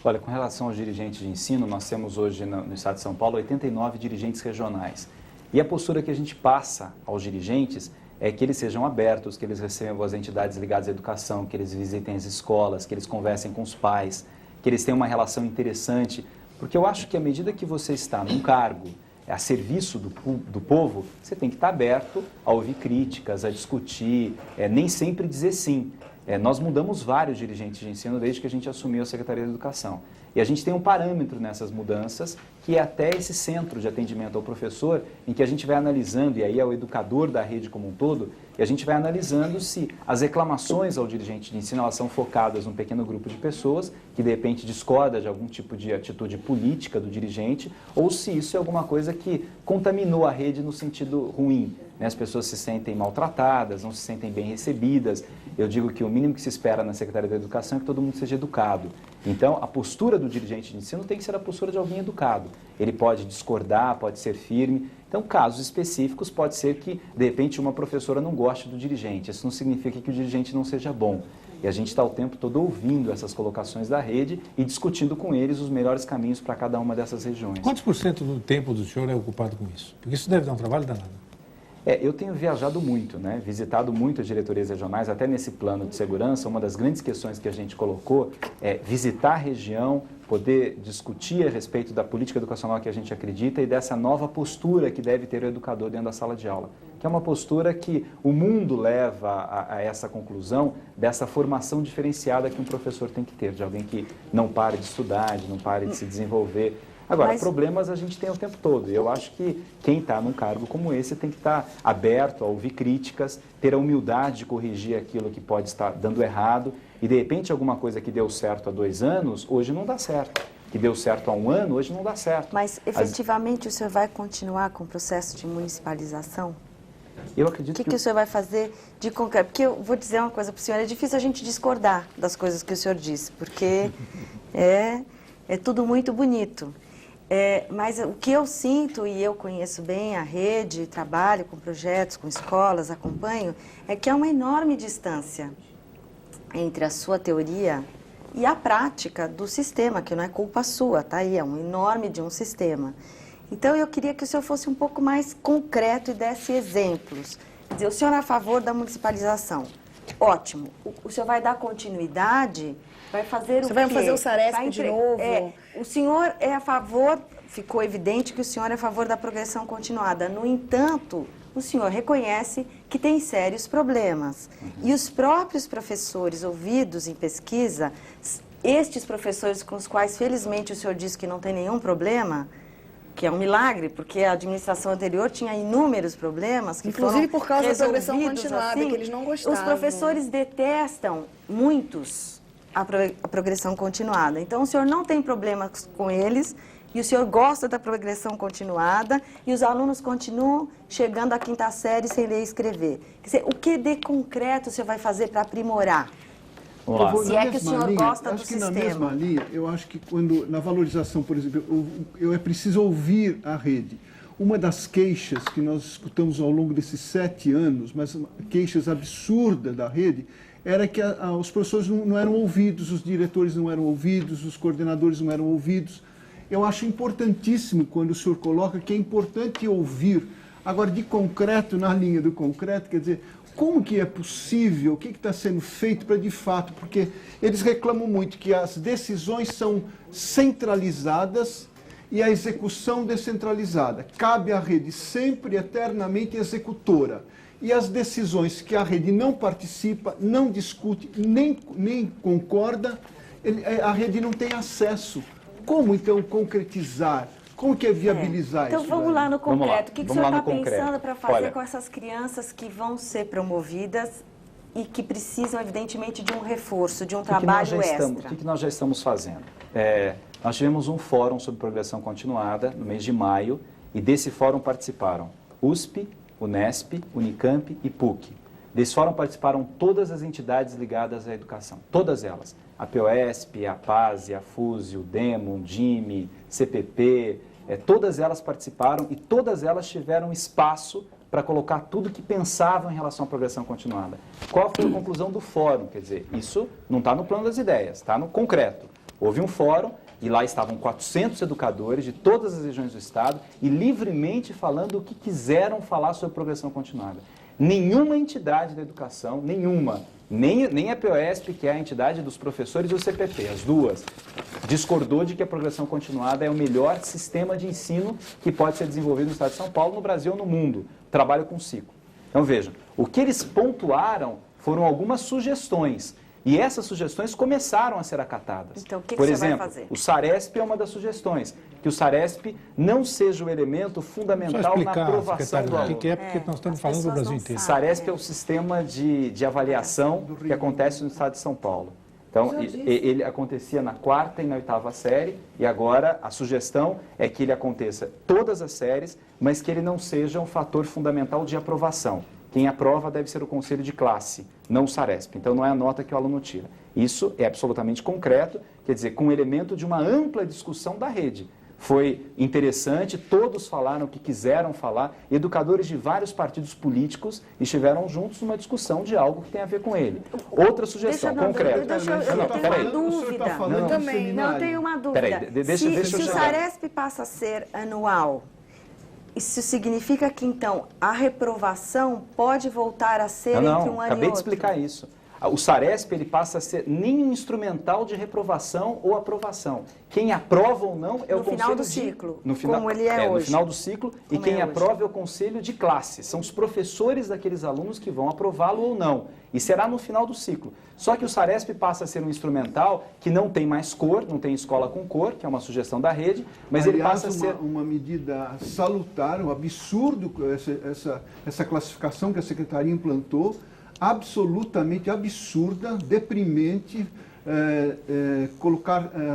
Olha, com relação aos dirigentes de ensino, nós temos hoje no Estado de São Paulo 89 dirigentes regionais. E a postura que a gente passa aos dirigentes é que eles sejam abertos, que eles recebam as entidades ligadas à educação, que eles visitem as escolas, que eles conversem com os pais, que eles tenham uma relação interessante. Porque eu acho que à medida que você está num cargo a serviço do povo, você tem que estar aberto a ouvir críticas, a discutir, nem sempre dizer sim. Nós mudamos vários dirigentes de ensino desde que a gente assumiu a Secretaria de Educação. E a gente tem um parâmetro nessas mudanças, que é até esse centro de atendimento ao professor, em que a gente vai analisando, e aí é o educador da rede como um todo, e a gente vai analisando se as reclamações ao dirigente de ensino elas são focadas num pequeno grupo de pessoas, que de repente discorda de algum tipo de atitude política do dirigente, ou se isso é alguma coisa que contaminou a rede no sentido ruim. As pessoas se sentem maltratadas, não se sentem bem recebidas. Eu digo que o mínimo que se espera na Secretaria da Educação é que todo mundo seja educado. Então, a postura do dirigente de ensino tem que ser a postura de alguém educado. Ele pode discordar, pode ser firme. Então, casos específicos, pode ser que, de repente, uma professora não goste do dirigente. Isso não significa que o dirigente não seja bom. E a gente está o tempo todo ouvindo essas colocações da rede e discutindo com eles os melhores caminhos para cada uma dessas regiões. Quantos % do tempo do senhor é ocupado com isso? Porque isso deve dar um trabalho danado. Eu tenho viajado muito, né? Visitado muito as diretorias regionais, até nesse plano de segurança. Uma das grandes questões que a gente colocou é visitar a região, poder discutir a respeito da política educacional que a gente acredita e dessa nova postura que deve ter o educador dentro da sala de aula, que é uma postura que o mundo leva a essa conclusão dessa formação diferenciada que um professor tem que ter, de alguém que não pare de estudar, não pare de se desenvolver. Agora, problemas a gente tem o tempo todo. Eu acho que quem está num cargo como esse tem que estar aberto a ouvir críticas, ter a humildade de corrigir aquilo que pode estar dando errado e, de repente, alguma coisa que deu certo há 2 anos, hoje não dá certo. Que deu certo há 1 ano, hoje não dá certo. Mas, efetivamente, o senhor vai continuar com o processo de municipalização? Eu acredito O que o senhor vai fazer de concreto? Porque eu vou dizer uma coisa para o senhor, é difícil a gente discordar das coisas que o senhor disse, porque é tudo muito bonito. Mas o que eu sinto, e eu conheço bem a rede, trabalho com projetos, com escolas, acompanho, é que há uma enorme distância entre a sua teoria e a prática do sistema, que não é culpa sua, tá aí, é um enorme de um sistema. Então, eu queria que o senhor fosse um pouco mais concreto e desse exemplos. Quer dizer, o senhor é a favor da municipalização. Ótimo. O senhor vai dar continuidade? Vai fazer o quê? Você vai fazer o Saresp de novo? O senhor é a favor, ficou evidente que o senhor é a favor da progressão continuada. No entanto, o senhor reconhece que tem sérios problemas. E os próprios professores ouvidos em pesquisa, estes professores com os quais, felizmente, o senhor disse que não tem nenhum problema, que é um milagre, porque a administração anterior tinha inúmeros problemas que inclusive foram por causa da progressão continuada, assim, que eles não gostavam. Os professores detestam, muitos, a progressão continuada. Então, o senhor não tem problemas com eles e o senhor gosta da progressão continuada e os alunos continuam chegando à 5ª série sem ler e escrever. Quer dizer, o que de concreto o senhor vai fazer para aprimorar? Se é que o senhor gosta do sistema. Na mesma linha, eu acho que quando, na valorização, por exemplo, é preciso ouvir a rede. Uma das queixas que nós escutamos ao longo desses 7 anos, mas queixas absurdas da rede, era que os professores não eram ouvidos, os diretores não eram ouvidos, os coordenadores não eram ouvidos. Eu acho importantíssimo quando o senhor coloca que é importante ouvir. Agora, de concreto, na linha do concreto, quer dizer, como que é possível, o que está sendo feito para de fato, porque eles reclamam muito que as decisões são centralizadas e a execução descentralizada. Cabe à rede sempre, eternamente executora. E as decisões que a rede não participa, não discute, nem concorda, a rede não tem acesso. Como, então, concretizar? Como que é viabilizar isso? Então, vamos lá no concreto. O que o senhor está pensando para fazer Olha, com essas crianças que vão ser promovidas e que precisam, evidentemente, de um reforço, de um trabalho extra? O que nós já estamos fazendo? Nós tivemos um fórum sobre progressão continuada no mês de maio e desse fórum participaram USP, Unesp, Unicamp e PUC. Desse fórum participaram todas as entidades ligadas à educação, todas elas. A POSP, a PASE, a FUSE, o DEMO, o DIME, CPP, todas elas participaram e todas elas tiveram espaço para colocar tudo que pensavam em relação à progressão continuada. Qual foi a conclusão do fórum? Quer dizer, isso não está no plano das ideias, está no concreto. Houve um fórum e lá estavam 400 educadores de todas as regiões do estado e livremente falando o que quiseram falar sobre progressão continuada. Nenhuma entidade da educação, nem a POSP, que é a entidade dos professores, e o CPP, as duas, discordou de que a progressão continuada é o melhor sistema de ensino que pode ser desenvolvido no estado de São Paulo, no Brasil ou no mundo. Trabalho com ciclo. Então, vejam, o que eles pontuaram foram algumas sugestões. E essas sugestões começaram a ser acatadas. Então, o que Por você exemplo, vai fazer? O Saresp é uma das sugestões. Que o Saresp não seja o elemento fundamental na aprovação do aluno. O que é, porque nós estamos falando do Brasil inteiro. O Saresp é o sistema de avaliação que acontece no estado de São Paulo. Então, ele acontecia na 4ª e na 8ª série, e agora a sugestão é que ele aconteça todas as séries, mas que ele não seja um fator fundamental de aprovação. Quem aprova deve ser o conselho de classe, não o Saresp. Então, não é a nota que o aluno tira. Isso é absolutamente concreto, quer dizer, com o elemento de uma ampla discussão da rede. Foi interessante, todos falaram o que quiseram falar, educadores de vários partidos políticos estiveram juntos numa discussão de algo que tem a ver com ele. Outra sugestão concreta. Eu tenho uma dúvida. Eu também. Não, tenho uma dúvida. Peraí, deixa se o Saresp passa a ser anual, isso significa que, então, a reprovação pode voltar a ser entre um ano e outro? Acabei de explicar isso. O SARESP ele passa a ser nem um instrumental de reprovação ou aprovação. Quem aprova ou não é o conselho no final do ciclo, como ele é hoje. No final do ciclo, e quem aprova é o conselho de classe. São os professores daqueles alunos que vão aprová-lo ou não. E será no final do ciclo. Só que o SARESP passa a ser um instrumental que não tem mais cor, não tem escola com cor, que é uma sugestão da rede, mas ele passa a ser... uma medida salutar, um absurdo essa classificação que a Secretaria implantou, absolutamente absurda, deprimente,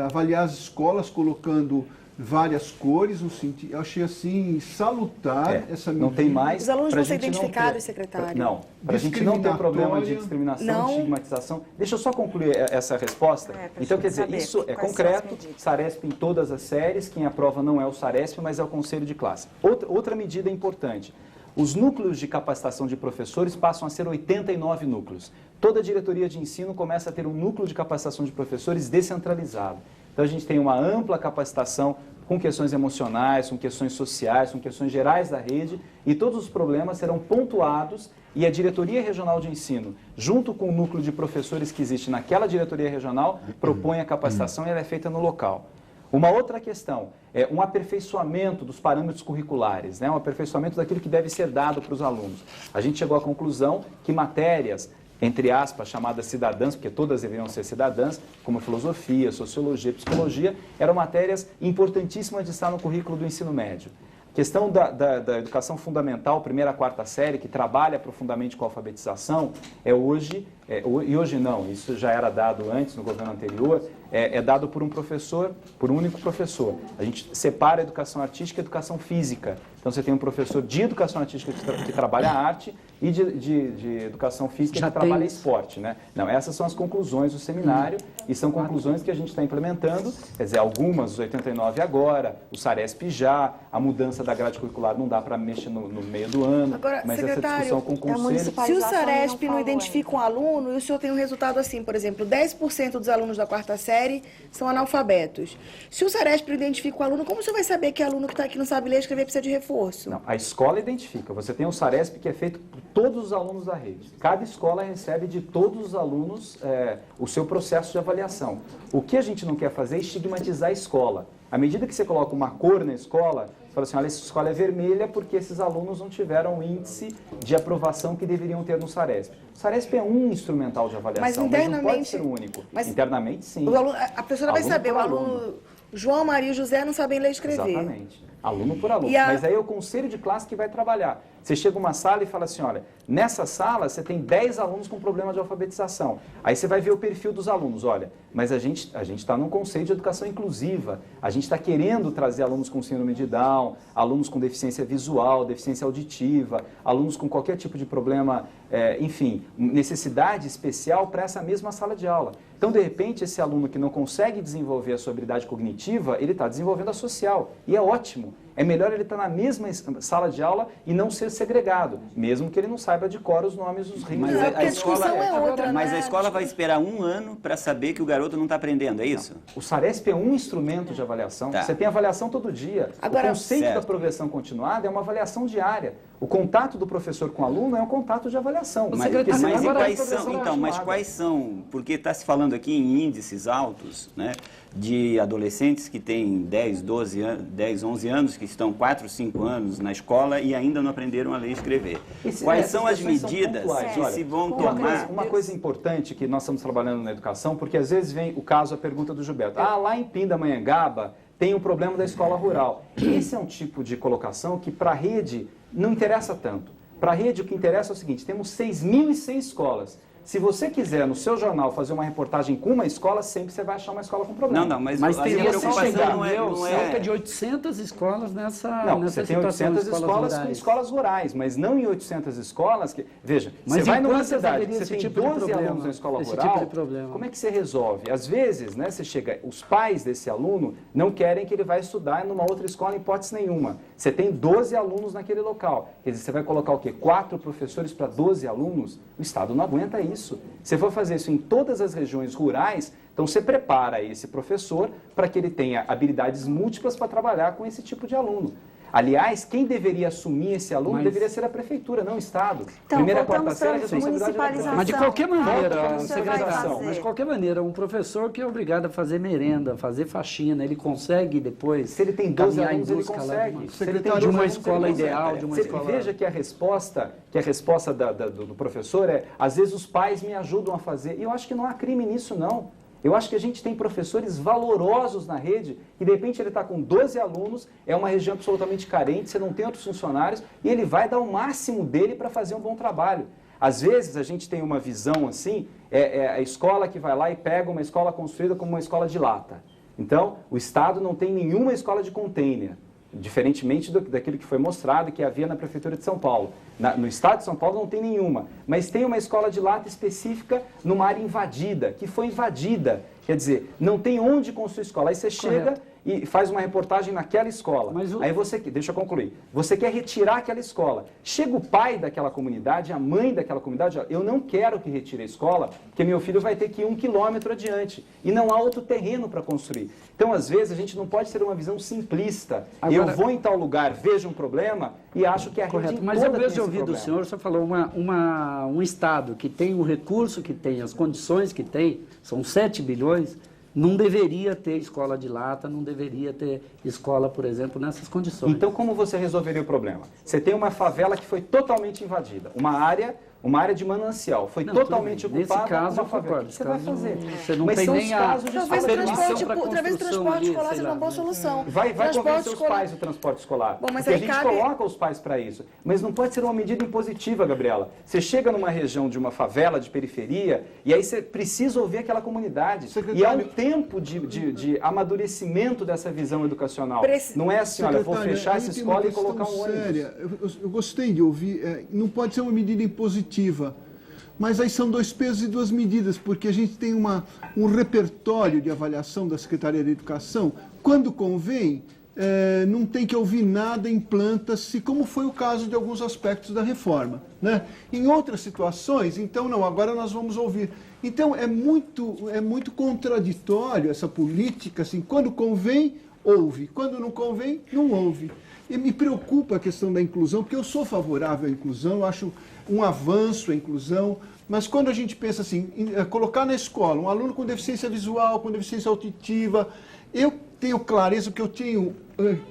avaliar as escolas colocando várias cores, no sentido, eu achei assim salutar essa medida. Não tem mais. Os alunos vão ser identificados, secretário? Não, para a gente não ter problema de discriminação, de estigmatização. Deixa eu só concluir essa resposta. Então, quer dizer, isso é concreto, SARESP em todas as séries, quem aprova não é o SARESP, mas é o conselho de classe. Outra medida importante. Os núcleos de capacitação de professores passam a ser 89 núcleos. Toda a diretoria de ensino começa a ter um núcleo de capacitação de professores descentralizado. Então, a gente tem uma ampla capacitação com questões emocionais, com questões sociais, com questões gerais da rede, e todos os problemas serão pontuados e a diretoria regional de ensino, junto com o núcleo de professores que existe naquela diretoria regional, propõe a capacitação e ela é feita no local. Uma outra questão é um aperfeiçoamento dos parâmetros curriculares, né? Um aperfeiçoamento daquilo que deve ser dado para os alunos. A gente chegou à conclusão que matérias, entre aspas, chamadas cidadãs, porque todas deveriam ser cidadãs, como filosofia, sociologia, psicologia, eram matérias importantíssimas de estar no currículo do ensino médio. A questão da educação fundamental, primeira a quarta série, que trabalha profundamente com a alfabetização, e hoje não, isso já era dado antes, no governo anterior, é dado por um professor, por um único professor. A gente separa a educação artística e a educação física. Então, você tem um professor de educação artística que trabalha a arte e de educação física que trabalha esporte, né? Não, essas são as conclusões do seminário e são conclusões que a gente está implementando, quer dizer, algumas, os 89 agora, o SARESP já, a mudança da grade curricular não dá para mexer no meio do ano, agora, mas essa discussão com o conselho... Se o SARESP não identifica um aluno e o senhor tem um resultado assim, por exemplo, 10% dos alunos da quarta série são analfabetos. Se o SARESP identifica o aluno, como o senhor vai saber que aluno que está aqui não sabe ler e escrever precisa de reforço? Não, a escola identifica. Você tem o SARESP que é feito por todos os alunos da rede. Cada escola recebe de todos os alunos o seu processo de avaliação. O que a gente não quer fazer é estigmatizar a escola. À medida que você coloca uma cor na escola, você fala assim, olha, essa escola é vermelha porque esses alunos não tiveram o índice de aprovação que deveriam ter no SARESP. O SARESP é um instrumental de avaliação, mas não pode ser o único. Internamente, sim. A professora vai saber, o aluno João, Maria e José não sabem ler e escrever. Exatamente. Aluno por aluno. Mas aí é o conselho de classe que vai trabalhar. Você chega a uma sala e fala assim, olha, nessa sala você tem 10 alunos com problema de alfabetização. Aí você vai ver o perfil dos alunos. Olha, mas a gente está num conceito de educação inclusiva. A gente está querendo trazer alunos com síndrome de Down, alunos com deficiência visual, deficiência auditiva, alunos com qualquer tipo de problema, enfim, necessidade especial para essa mesma sala de aula. Então, de repente, esse aluno que não consegue desenvolver a sua habilidade cognitiva, ele está desenvolvendo a social. E é ótimo. É melhor ele estar na mesma sala de aula e não ser segregado, mesmo que ele não saiba de cor os nomes dos rios. Mas a escola é outra, mas né? a escola vai esperar um ano para saber que o garoto não está aprendendo, é isso? Não. O SARESP é um instrumento de avaliação. Tá. Você tem avaliação todo dia. Agora, o conceito da progressão continuada é uma avaliação diária. O contato do professor com o aluno é um contato de avaliação. Mas quais são? Porque está se falando aqui em índices altos, né, de adolescentes que têm 10, 11 anos, que estão 4, 5 anos na escola e ainda não aprenderam a ler e escrever. Quais são as medidas que se vão tomar? Uma coisa importante que nós estamos trabalhando na educação, porque às vezes vem o caso, a pergunta do Gilberto. Lá em Pindamonhangaba tem o problema da escola rural. Esse é um tipo de colocação que para a rede não interessa tanto. Para a rede o que interessa é o seguinte, temos 6.100 escolas. Se você quiser, no seu jornal, fazer uma reportagem com uma escola, sempre você vai achar uma escola com problema. Mas tem a preocupação não é... cerca de 800 escolas nessa você tem 800 escolas com escolas rurais, mas não em 800 escolas que... Veja, mas você vai numa cidade, você tem tipo 12 alunos na escola rural, como é que você resolve? Às vezes, né, você chega, os pais desse aluno não querem que ele vá estudar numa outra escola em hipótese nenhuma. Você tem 12 alunos naquele local. Quer dizer, você vai colocar o quê? 4 professores para 12 alunos? O Estado não aguenta isso. Se for fazer isso em todas as regiões rurais, então você prepara esse professor para que ele tenha habilidades múltiplas para trabalhar com esse tipo de aluno. Aliás, quem deveria assumir esse aluno deveria ser a prefeitura, não o Estado. Então, Primeira, voltamos quarta série, a para a responsabilidade da municipalização. Mas de qualquer maneira, Como o senhor vai fazer? mas de qualquer maneira, um professor que é obrigado a fazer merenda, fazer faxina, ele consegue depois Se ele tem 12 caminhar em alunos, ele busca lá consegue. Se ele tem de uma escola ideal, de uma escola... Veja que a resposta do professor é, às vezes os pais me ajudam a fazer. E eu acho que não há crime nisso, não. Eu acho que a gente tem professores valorosos na rede e, de repente, ele está com 12 alunos, é uma região absolutamente carente, você não tem outros funcionários e ele vai dar o máximo dele para fazer um bom trabalho. Às vezes, a gente tem uma visão assim, é a escola que vai lá e pega uma escola construída como uma escola de lata. Então, o Estado não tem nenhuma escola de container, diferentemente daquilo que foi mostrado, que havia na Prefeitura de São Paulo. No Estado de São Paulo não tem nenhuma, mas tem uma escola de lata específica numa área invadida, que foi invadida. Quer dizer, não tem onde construir escola. Aí você chega e faz uma reportagem naquela escola. Aí você, deixa eu concluir, você quer retirar aquela escola. Chega o pai daquela comunidade, a mãe daquela comunidade, eu não quero que retire a escola, porque meu filho vai ter que ir 1 quilômetro adiante. E não há outro terreno para construir. Então, às vezes, a gente não pode ter uma visão simplista. Agora, eu vou em tal lugar, vejo um problema e acho que a rede Mas eu toda vejo tem ouvir esse do problema. senhor, o senhor falou, um Estado que tem o recurso que tem, as condições que tem, são 7 bilhões, não deveria ter escola de lata, não deveria ter escola, por exemplo, nessas condições. Então, como você resolveria o problema? Você tem uma favela que foi totalmente invadida, uma área de manancial, foi totalmente ocupada. Nesse caso, uma favela. O que você vai fazer? Você não Mas tem são nem os a casos de Talvez o permissão para transporte construção ali, escolar sei seja lá, uma boa né? solução. Vai Transporte convencer os escolar- pais do transporte escolar. Bom, mas porque a aí gente cabe- coloca os pais para isso. Mas não pode ser uma medida impositiva, Gabriela. Você chega numa região de uma favela, de periferia, e aí você precisa ouvir aquela comunidade. E há um tempo de amadurecimento dessa visão educacional. Não é assim, olha, vou fechar essa escola e colocar um ônibus. Séria. Eu gostei de ouvir, não pode ser uma medida impositiva. Mas aí são 2 pesos e 2 medidas, porque a gente tem um repertório de avaliação da Secretaria de Educação. Quando convém, não tem que ouvir nada, implanta-se, como foi o caso de alguns aspectos da reforma, né? Em outras situações, então, não, agora nós vamos ouvir. Então, é muito contraditório essa política, assim, quando convém, ouve, quando não convém, não ouve. E me preocupa a questão da inclusão, porque eu sou favorável à inclusão, eu acho um avanço a inclusão, mas quando a gente pensa assim, colocar na escola um aluno com deficiência visual, com deficiência auditiva, eu tenho clareza que eu tenho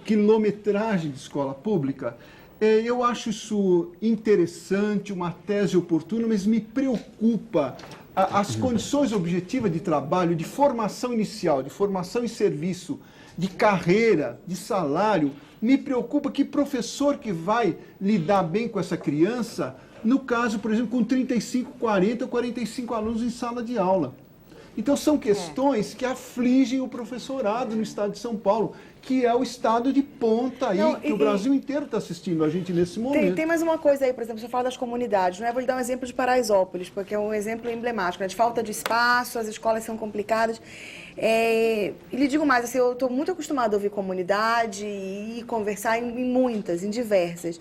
quilometragem de escola pública, eu acho isso interessante, uma tese oportuna, mas me preocupa as condições objetivas de trabalho, de formação inicial, de formação em serviço, de carreira, de salário. Me preocupa que professor que vai lidar bem com essa criança, no caso, por exemplo, com 35, 40 ou 45 alunos em sala de aula. Então, são questões que afligem o professorado no estado de São Paulo, que é o estado de ponta aí, que o Brasil inteiro está assistindo a gente nesse momento. Tem mais uma coisa aí, por exemplo, você fala das comunidades, né? Vou lhe dar um exemplo de Paraisópolis, porque é um exemplo emblemático, né? De falta de espaço, as escolas são complicadas. E lhe digo mais, assim, eu estou muito acostumada a ouvir comunidade e conversar em diversas.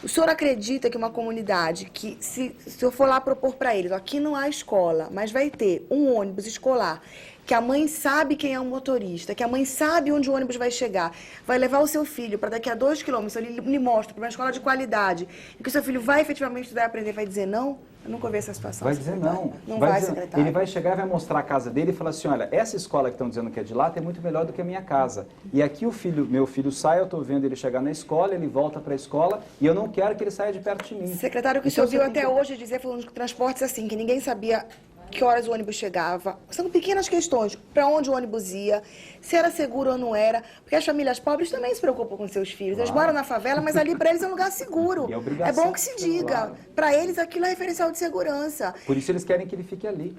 O senhor acredita que uma comunidade que, se eu for lá propor para eles, aqui não há escola, mas vai ter um ônibus escolar, que a mãe sabe quem é o motorista, que a mãe sabe onde o ônibus vai chegar, vai levar o seu filho para daqui a 2 quilômetros, ele lhe mostra para uma escola de qualidade, e que o seu filho vai efetivamente estudar e aprender, vai dizer não? Eu nunca ouvi essa situação. Vai dizer não. Não vai, dizer, secretário. ele vai chegar e vai mostrar a casa dele e falar assim, olha, essa escola que estão dizendo que é de lata é muito melhor do que a minha casa. E aqui meu filho sai, eu estou vendo ele chegar na escola, ele volta para a escola e eu não quero que ele saia de perto de mim. Secretário, o que o senhor viu até hoje dizer, falando de transportes, assim, que ninguém sabia que horas o ônibus chegava. São pequenas questões. Para onde o ônibus ia, se era seguro ou não era. Porque as famílias pobres também se preocupam com seus filhos. Eles moram na favela, mas ali para eles é um lugar seguro. É bom que se diga. Claro. Para eles aquilo é referencial de segurança. Por isso eles querem que ele fique ali.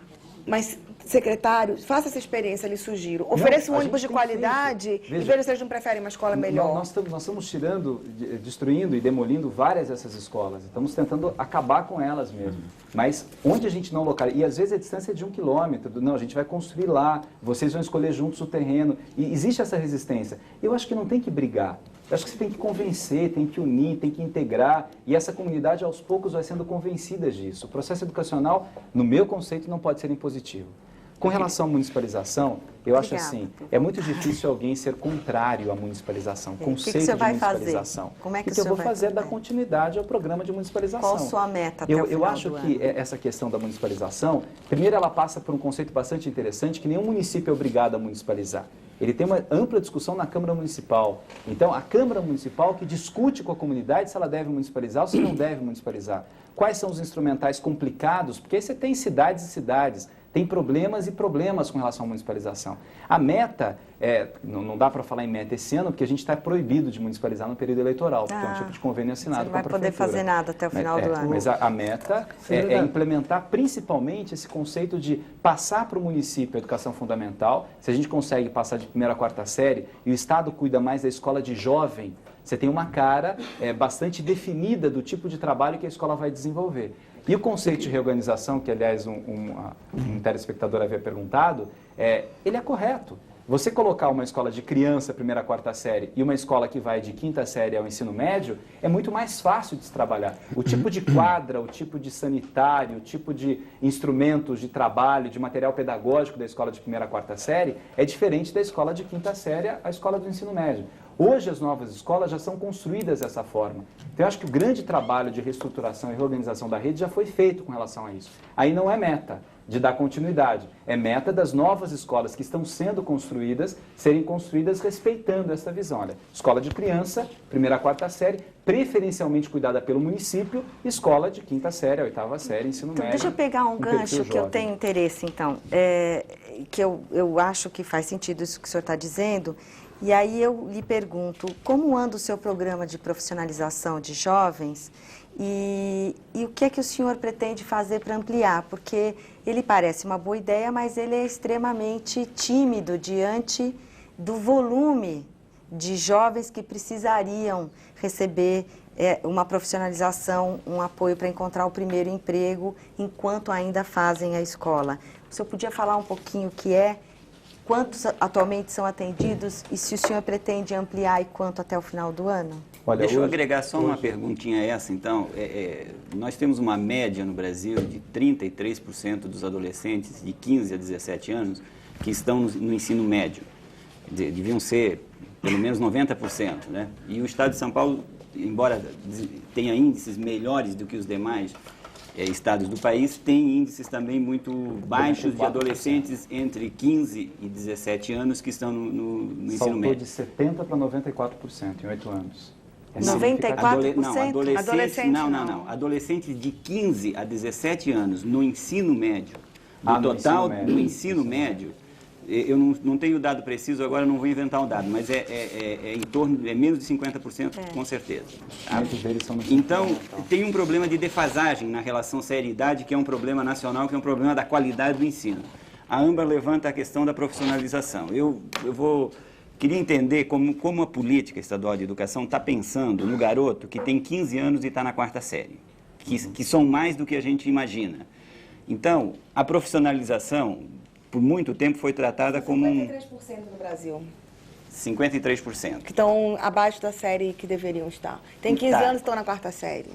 Mas, secretário, faça essa experiência, lhe sugiro. Ofereça um ônibus de qualidade e veja se vocês não preferem uma escola melhor. Nós estamos destruindo e demolindo várias dessas escolas. Estamos tentando acabar com elas mesmo. Mas onde a gente não localiza, e às vezes a distância é de 1 quilômetro, não, a gente vai construir lá, vocês vão escolher juntos o terreno. E existe essa resistência. Eu acho que não tem que brigar. Eu acho que você tem que convencer, tem que unir, tem que integrar, e essa comunidade aos poucos vai sendo convencida disso. O processo educacional, no meu conceito, não pode ser impositivo. Com relação à municipalização, eu acho Obrigada. assim, é muito difícil alguém ser contrário à municipalização, O que conceito o senhor de vai municipalização. fazer? Como é que o o que eu senhor vou vai fazer é dar fazer? continuidade ao programa de municipalização. Qual a sua meta até o Eu final acho do que ano? essa questão da municipalização, primeiro ela passa por um conceito bastante interessante, que nenhum município é obrigado a municipalizar. Ele tem uma ampla discussão na Câmara Municipal. Então, a Câmara Municipal que discute com a comunidade se ela deve municipalizar ou se não deve municipalizar. Quais são os instrumentais complicados, porque aí você tem cidades e cidades, tem problemas e problemas com relação à municipalização. A meta, não dá para falar em meta esse ano, porque a gente está proibido de municipalizar no período eleitoral, porque é um tipo de convênio assinado Você com a não vai poder prefeitura. fazer nada até o final do ano. Mas a meta é implementar principalmente esse conceito de passar para o município a educação fundamental. Se a gente consegue passar de 1ª a 4ª série e o Estado cuida mais da escola de jovem, você tem uma cara bastante definida do tipo de trabalho que a escola vai desenvolver. E o conceito de reorganização, que aliás um telespectador havia perguntado, ele é correto. Você colocar uma escola de criança, 1ª a 4ª série, e uma escola que vai de 5ª série ao ensino médio, é muito mais fácil de se trabalhar. O tipo de quadra, o tipo de sanitário, o tipo de instrumentos de trabalho, de material pedagógico da escola de 1ª a 4ª série, é diferente da escola de 5ª série à escola do ensino médio. Hoje as novas escolas já são construídas dessa forma. Então eu acho que o grande trabalho de reestruturação e reorganização da rede já foi feito com relação a isso. Aí não é meta de dar continuidade, é meta das novas escolas que estão sendo construídas, serem construídas respeitando essa visão. Olha, escola de criança, 1ª a 4ª série, preferencialmente cuidada pelo município, escola de 5ª série, a 8ª série, ensino médio. Deixa eu pegar um gancho que eu jovem. tenho interesse, então, que eu acho que faz sentido isso que o senhor está dizendo. E aí eu lhe pergunto, como anda o seu programa de profissionalização de jovens e o que é que o senhor pretende fazer para ampliar? Porque ele parece uma boa ideia, mas ele é extremamente tímido diante do volume de jovens que precisariam receber uma profissionalização, um apoio para encontrar o primeiro emprego enquanto ainda fazem a escola. O senhor podia falar um pouquinho o que é? Quantos atualmente são atendidos e se o senhor pretende ampliar e quanto até o final do ano? Olha, deixa eu agregar só uma perguntinha a essa, então. Nós temos uma média no Brasil de 33% dos adolescentes de 15 a 17 anos que estão no ensino médio. Deviam ser pelo menos 90%, né? E o Estado de São Paulo, embora tenha índices melhores do que os demais estados do país, tem índices também muito baixos de adolescentes entre 15 e 17 anos que estão no ensino médio. Saltou de 70% para 94% em 8 anos. 94%? Não. Adolescentes de 15 a 17 anos no ensino médio, no ensino médio, eu não tenho o dado preciso, agora não vou inventar um dado, mas em torno, menos de 50%, com certeza. Tá? Então, tem um problema de defasagem na relação série-idade, que é um problema nacional, que é um problema da qualidade do ensino. A Âmbar levanta a questão da profissionalização. Queria entender como a política estadual de educação está pensando no garoto que tem 15 anos e está na 4ª série, que são mais do que a gente imagina. Então, a profissionalização, por muito tempo, foi tratada como 53% no Brasil. 53%. Que estão abaixo da série que deveriam estar. Tem 15 anos e estão na 4ª série.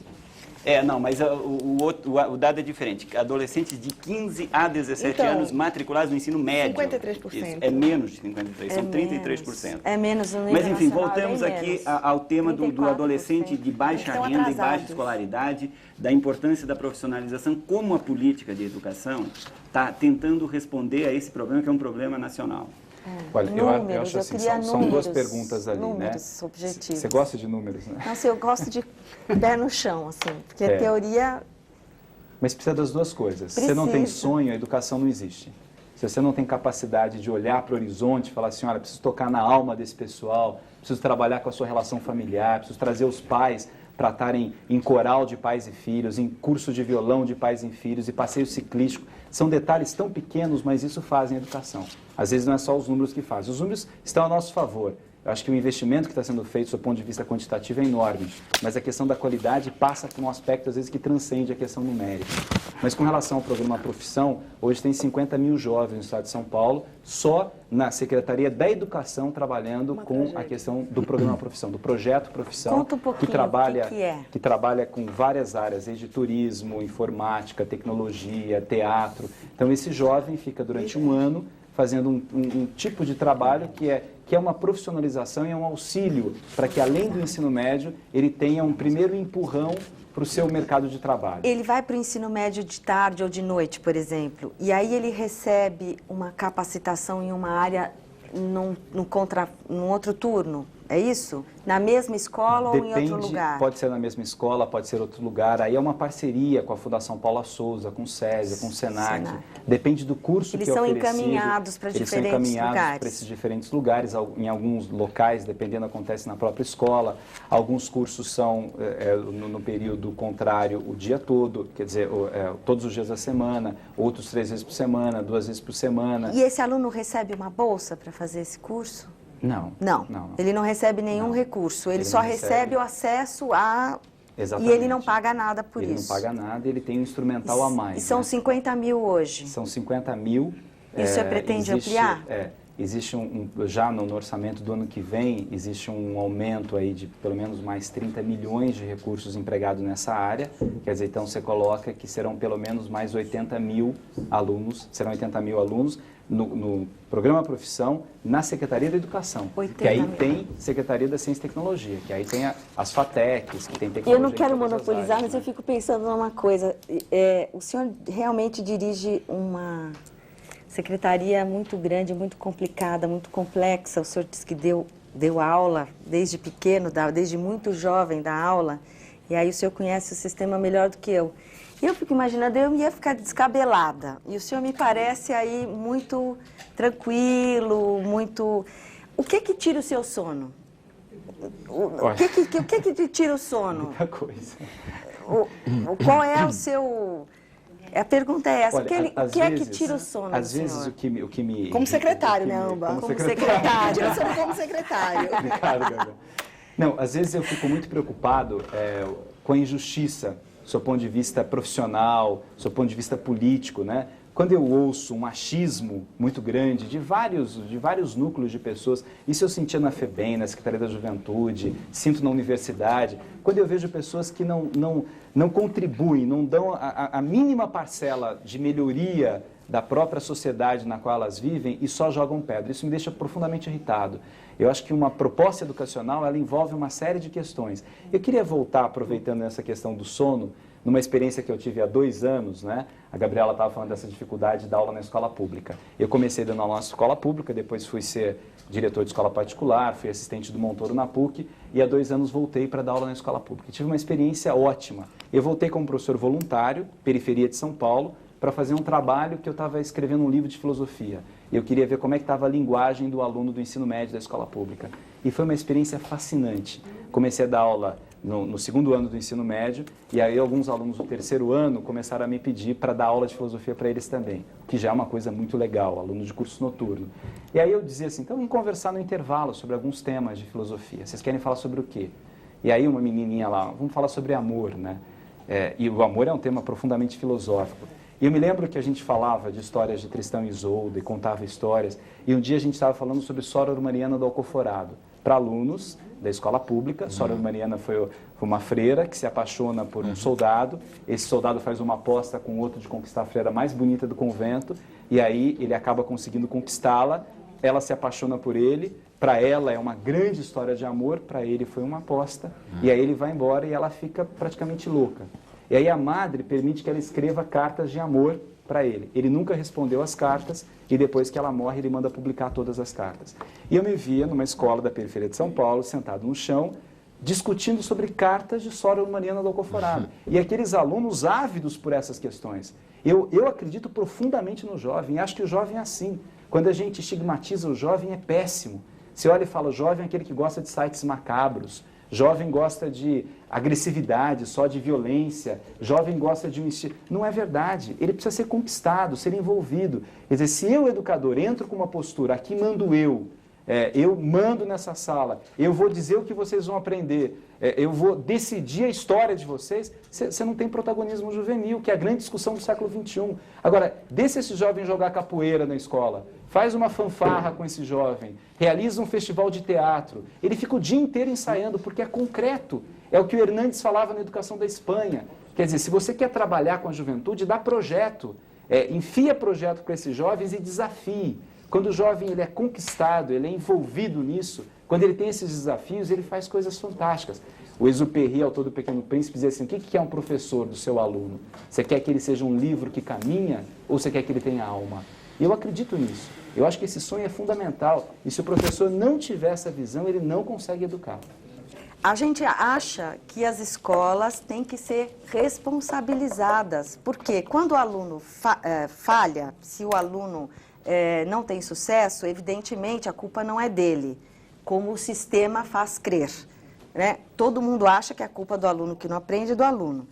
Mas o dado é diferente. Adolescentes de 15 a 17 anos matriculados no ensino médio. 53%. Isso, é menos de 53%, são 33%. É menos no nível Mas, enfim, nacional, voltamos aqui ao tema do adolescente de baixa renda e baixa escolaridade, da importância da profissionalização, como a política de educação está tentando responder a esse problema, que é um problema nacional. Olha, eu acho assim, são duas perguntas ali, números, objetivos. Você gosta de números, né? Não, eu gosto de pé no chão, assim, porque a teoria... Mas precisa das duas coisas. Se você não tem sonho, a educação não existe. Se você não tem capacidade de olhar para o horizonte e falar assim, olha, preciso tocar na alma desse pessoal, preciso trabalhar com a sua relação familiar, preciso trazer os pais para estarem em coral de pais e filhos, em curso de violão de pais e filhos e passeio ciclístico. São detalhes tão pequenos, mas isso fazem a educação. Às vezes não é só os números que fazem. Os números estão a nosso favor. Eu acho que o investimento que está sendo feito, do ponto de vista quantitativo, é enorme, mas a questão da qualidade passa por um aspecto, às vezes, que transcende a questão numérica. Mas com relação ao programa Profissão, hoje tem 50 mil jovens no estado de São Paulo, só na Secretaria da Educação, trabalhando com a questão do programa Profissão, do projeto Profissão, Conta um pouquinho que trabalha com várias áreas, desde turismo, informática, tecnologia, teatro. Então, esse jovem fica durante um ano fazendo um tipo de trabalho que é uma profissionalização e é um auxílio para que, além do ensino médio, ele tenha um primeiro empurrão para o seu mercado de trabalho. Ele vai para o ensino médio de tarde ou de noite, por exemplo, e aí ele recebe uma capacitação em uma área num outro turno, é isso? Na mesma escola ou em outro lugar? Pode ser na mesma escola, pode ser outro lugar. Aí é uma parceria com a Fundação Paula Souza, com o SESI, com o SENAC. Depende do curso que é oferecido. Eles são encaminhados para diferentes lugares. Eles são encaminhados para esses diferentes lugares. Em alguns locais, dependendo, acontece na própria escola. Alguns cursos são no período contrário o dia todo, quer dizer, todos os dias da semana. Outros 3 vezes por semana, 2 vezes por semana. E esse aluno recebe uma bolsa para fazer esse curso? Não. Ele não recebe nenhum recurso, ele só recebe o acesso a... Exatamente. E ele não paga nada por isso. Ele não paga nada, ele tem um instrumental a mais. E são 50 mil hoje? São 50 mil. E o senhor pretende ampliar? Existe já no orçamento do ano que vem, existe um aumento aí de pelo menos mais 30 milhões de recursos empregados nessa área. Quer dizer, então você coloca que serão pelo menos mais 80 mil alunos, no programa Profissão, na Secretaria da Educação, que aí tem Secretaria da Ciência e Tecnologia, que aí tem as FATECs, que tem tecnologia. Eu não quero monopolizar, mas eu fico pensando numa coisa. O senhor realmente dirige uma secretaria muito grande, muito complicada, muito complexa. O senhor disse que deu aula desde pequeno, desde muito jovem da aula, e aí o senhor conhece o sistema melhor do que eu. E eu fico imaginando, eu ia ficar descabelada. E o senhor me parece aí muito tranquilo, muito... O que tira o seu sono? O que te tira o sono? Muita coisa. Qual é o seu... A pergunta é essa. Olha, o que é que tira o sono às vezes o que me... Como secretário, né, Amba? Como secretário. Eu sou como secretário. Obrigado, Gabriel. Não, às vezes eu fico muito preocupado com a injustiça, do seu ponto de vista profissional, do seu ponto de vista político, né? Quando eu ouço um achismo muito grande de vários núcleos de pessoas, isso eu sentia na FEBEM, na Secretaria da Juventude, sinto na universidade, quando eu vejo pessoas que não contribuem, não dão a mínima parcela de melhoria da própria sociedade na qual elas vivem e só jogam pedra. Isso me deixa profundamente irritado. Eu acho que uma proposta educacional, ela envolve uma série de questões. Eu queria voltar, aproveitando essa questão do sono, numa experiência que eu tive há 2 anos, né? A Gabriela estava falando dessa dificuldade de dar aula na escola pública. Eu comecei dando aula na escola pública, depois fui ser diretor de escola particular, fui assistente do Montoro na PUC e há 2 anos voltei para dar aula na escola pública. E tive uma experiência ótima. Eu voltei como professor voluntário, periferia de São Paulo, para fazer um trabalho que eu estava escrevendo um livro de filosofia. Eu queria ver como é que estava a linguagem do aluno do ensino médio da escola pública. E foi uma experiência fascinante. Comecei a dar aula no 2º ano do ensino médio, e aí alguns alunos do 3º ano começaram a me pedir para dar aula de filosofia para eles também, que já é uma coisa muito legal, alunos de curso noturno. E aí eu dizia assim, então vamos conversar no intervalo sobre alguns temas de filosofia. Vocês querem falar sobre o quê? E aí uma menininha lá, vamos falar sobre amor, né? E o amor é um tema profundamente filosófico. E eu me lembro que a gente falava de histórias de Tristão e Isolda e contava histórias, e um dia a gente estava falando sobre Soror Mariana do Alcoforado, para alunos da escola pública. Soror Mariana foi uma freira que se apaixona por um soldado, esse soldado faz uma aposta com outro de conquistar a freira mais bonita do convento, e aí ele acaba conseguindo conquistá-la, ela se apaixona por ele, para ela é uma grande história de amor, para ele foi uma aposta, e aí ele vai embora e ela fica praticamente louca. E aí a madre permite que ela escreva cartas de amor para ele. Ele nunca respondeu as cartas e depois que ela morre ele manda publicar todas as cartas. E eu me via numa escola da periferia de São Paulo, sentado no chão, discutindo sobre cartas de Soror Mariana do Alcoforado. E aqueles alunos ávidos por essas questões. Eu acredito profundamente no jovem, acho que o jovem é assim. Quando a gente estigmatiza o jovem é péssimo. Você olha e fala, o jovem é aquele que gosta de sites macabros, jovem gosta de agressividade, só de violência, jovem gosta de um estilo... Não é verdade. Ele precisa ser conquistado, ser envolvido. Quer dizer, se eu, educador, entro com uma postura, aqui mando eu, eu mando nessa sala, eu vou dizer o que vocês vão aprender, eu vou decidir a história de vocês, você não tem protagonismo juvenil, que é a grande discussão do século XXI. Agora, deixa esse jovem jogar capoeira na escola, faz uma fanfarra com esse jovem, realiza um festival de teatro, ele fica o dia inteiro ensaiando, porque é concreto. É o que o Hernandes falava na educação da Espanha. Quer dizer, se você quer trabalhar com a juventude, dá projeto, enfia projeto para esses jovens e desafie. Quando o jovem ele é conquistado, ele é envolvido nisso, quando ele tem esses desafios, ele faz coisas fantásticas. O Exupéry, autor do Pequeno Príncipe, dizia assim, o que é um professor do seu aluno? Você quer que ele seja um livro que caminha ou você quer que ele tenha alma? E eu acredito nisso. Eu acho que esse sonho é fundamental. E se o professor não tiver essa visão, ele não consegue educar. A gente acha que as escolas têm que ser responsabilizadas, porque quando o aluno falha, se o aluno não tem sucesso, evidentemente a culpa não é dele, como o sistema faz crer, né? Todo mundo acha que é culpa do aluno que não aprende, do aluno.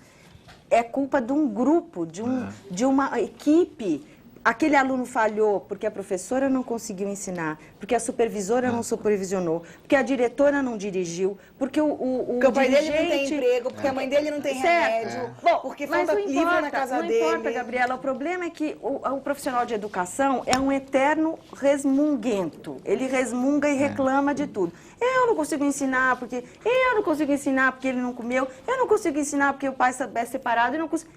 É culpa de um grupo, de uma equipe. Aquele aluno falhou porque a professora não conseguiu ensinar, porque a supervisora não supervisionou, porque a diretora não dirigiu, porque porque o pai dele não tem emprego, porque a mãe dele não tem remédio, porque falta livro na casa dele. Não importa, Gabriela, o problema é que o profissional de educação é um eterno resmunguento. Ele resmunga e reclama de tudo. Eu não consigo ensinar porque ele não comeu, eu não consigo ensinar porque o pai é separado, eu não consigo...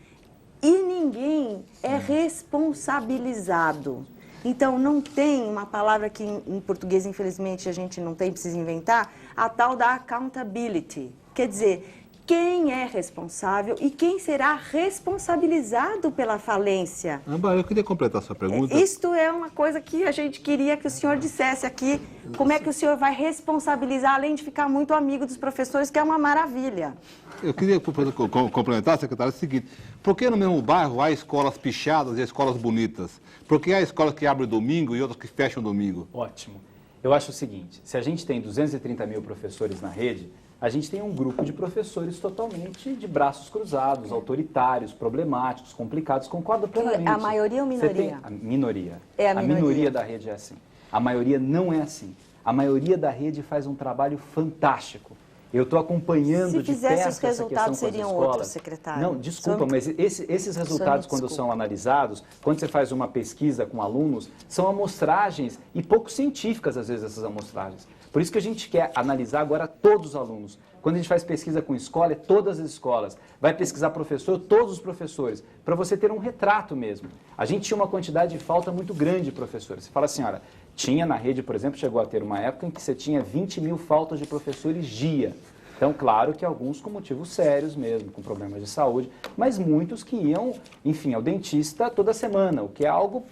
E ninguém é responsabilizado. Então, não tem uma palavra que em português, infelizmente, a gente não tem, precisa inventar, a tal da accountability. Quer dizer, quem é responsável e quem será responsabilizado pela falência. Âmbar, eu queria completar a sua pergunta. Isto é uma coisa que a gente queria que o senhor dissesse aqui. Como é que o senhor vai responsabilizar, além de ficar muito amigo dos professores, que é uma maravilha. Eu queria complementar, secretário, o seguinte. Por que no mesmo bairro há escolas pichadas e escolas bonitas? Por que há escolas que abrem domingo e outras que fecham domingo? Ótimo. Eu acho o seguinte, se a gente tem 230 mil professores na rede, a gente tem um grupo de professores totalmente de braços cruzados, autoritários, problemáticos, complicados. Concordo plenamente. A maioria ou minoria? A minoria. É a minoria. A minoria da rede é assim. A maioria não é assim. A maioria da rede faz um trabalho fantástico. Eu estou acompanhando de perto essa questão com as escolas. Se fizesse os resultados, seriam outros, secretário. Não, desculpa, mas esses resultados, quando são analisados, quando você faz uma pesquisa com alunos, são amostragens e pouco científicas, às vezes, essas amostragens. Por isso que a gente quer analisar agora todos os alunos. Quando a gente faz pesquisa com escola, é todas as escolas. Vai pesquisar professor, todos os professores, para você ter um retrato mesmo. A gente tinha uma quantidade de falta muito grande de professores. Você fala assim, olha, tinha na rede, por exemplo, chegou a ter uma época em que você tinha 20 mil faltas de professores dia. Então, claro que alguns com motivos sérios mesmo, com problemas de saúde, mas muitos que iam, enfim, ao dentista toda semana, o que é algo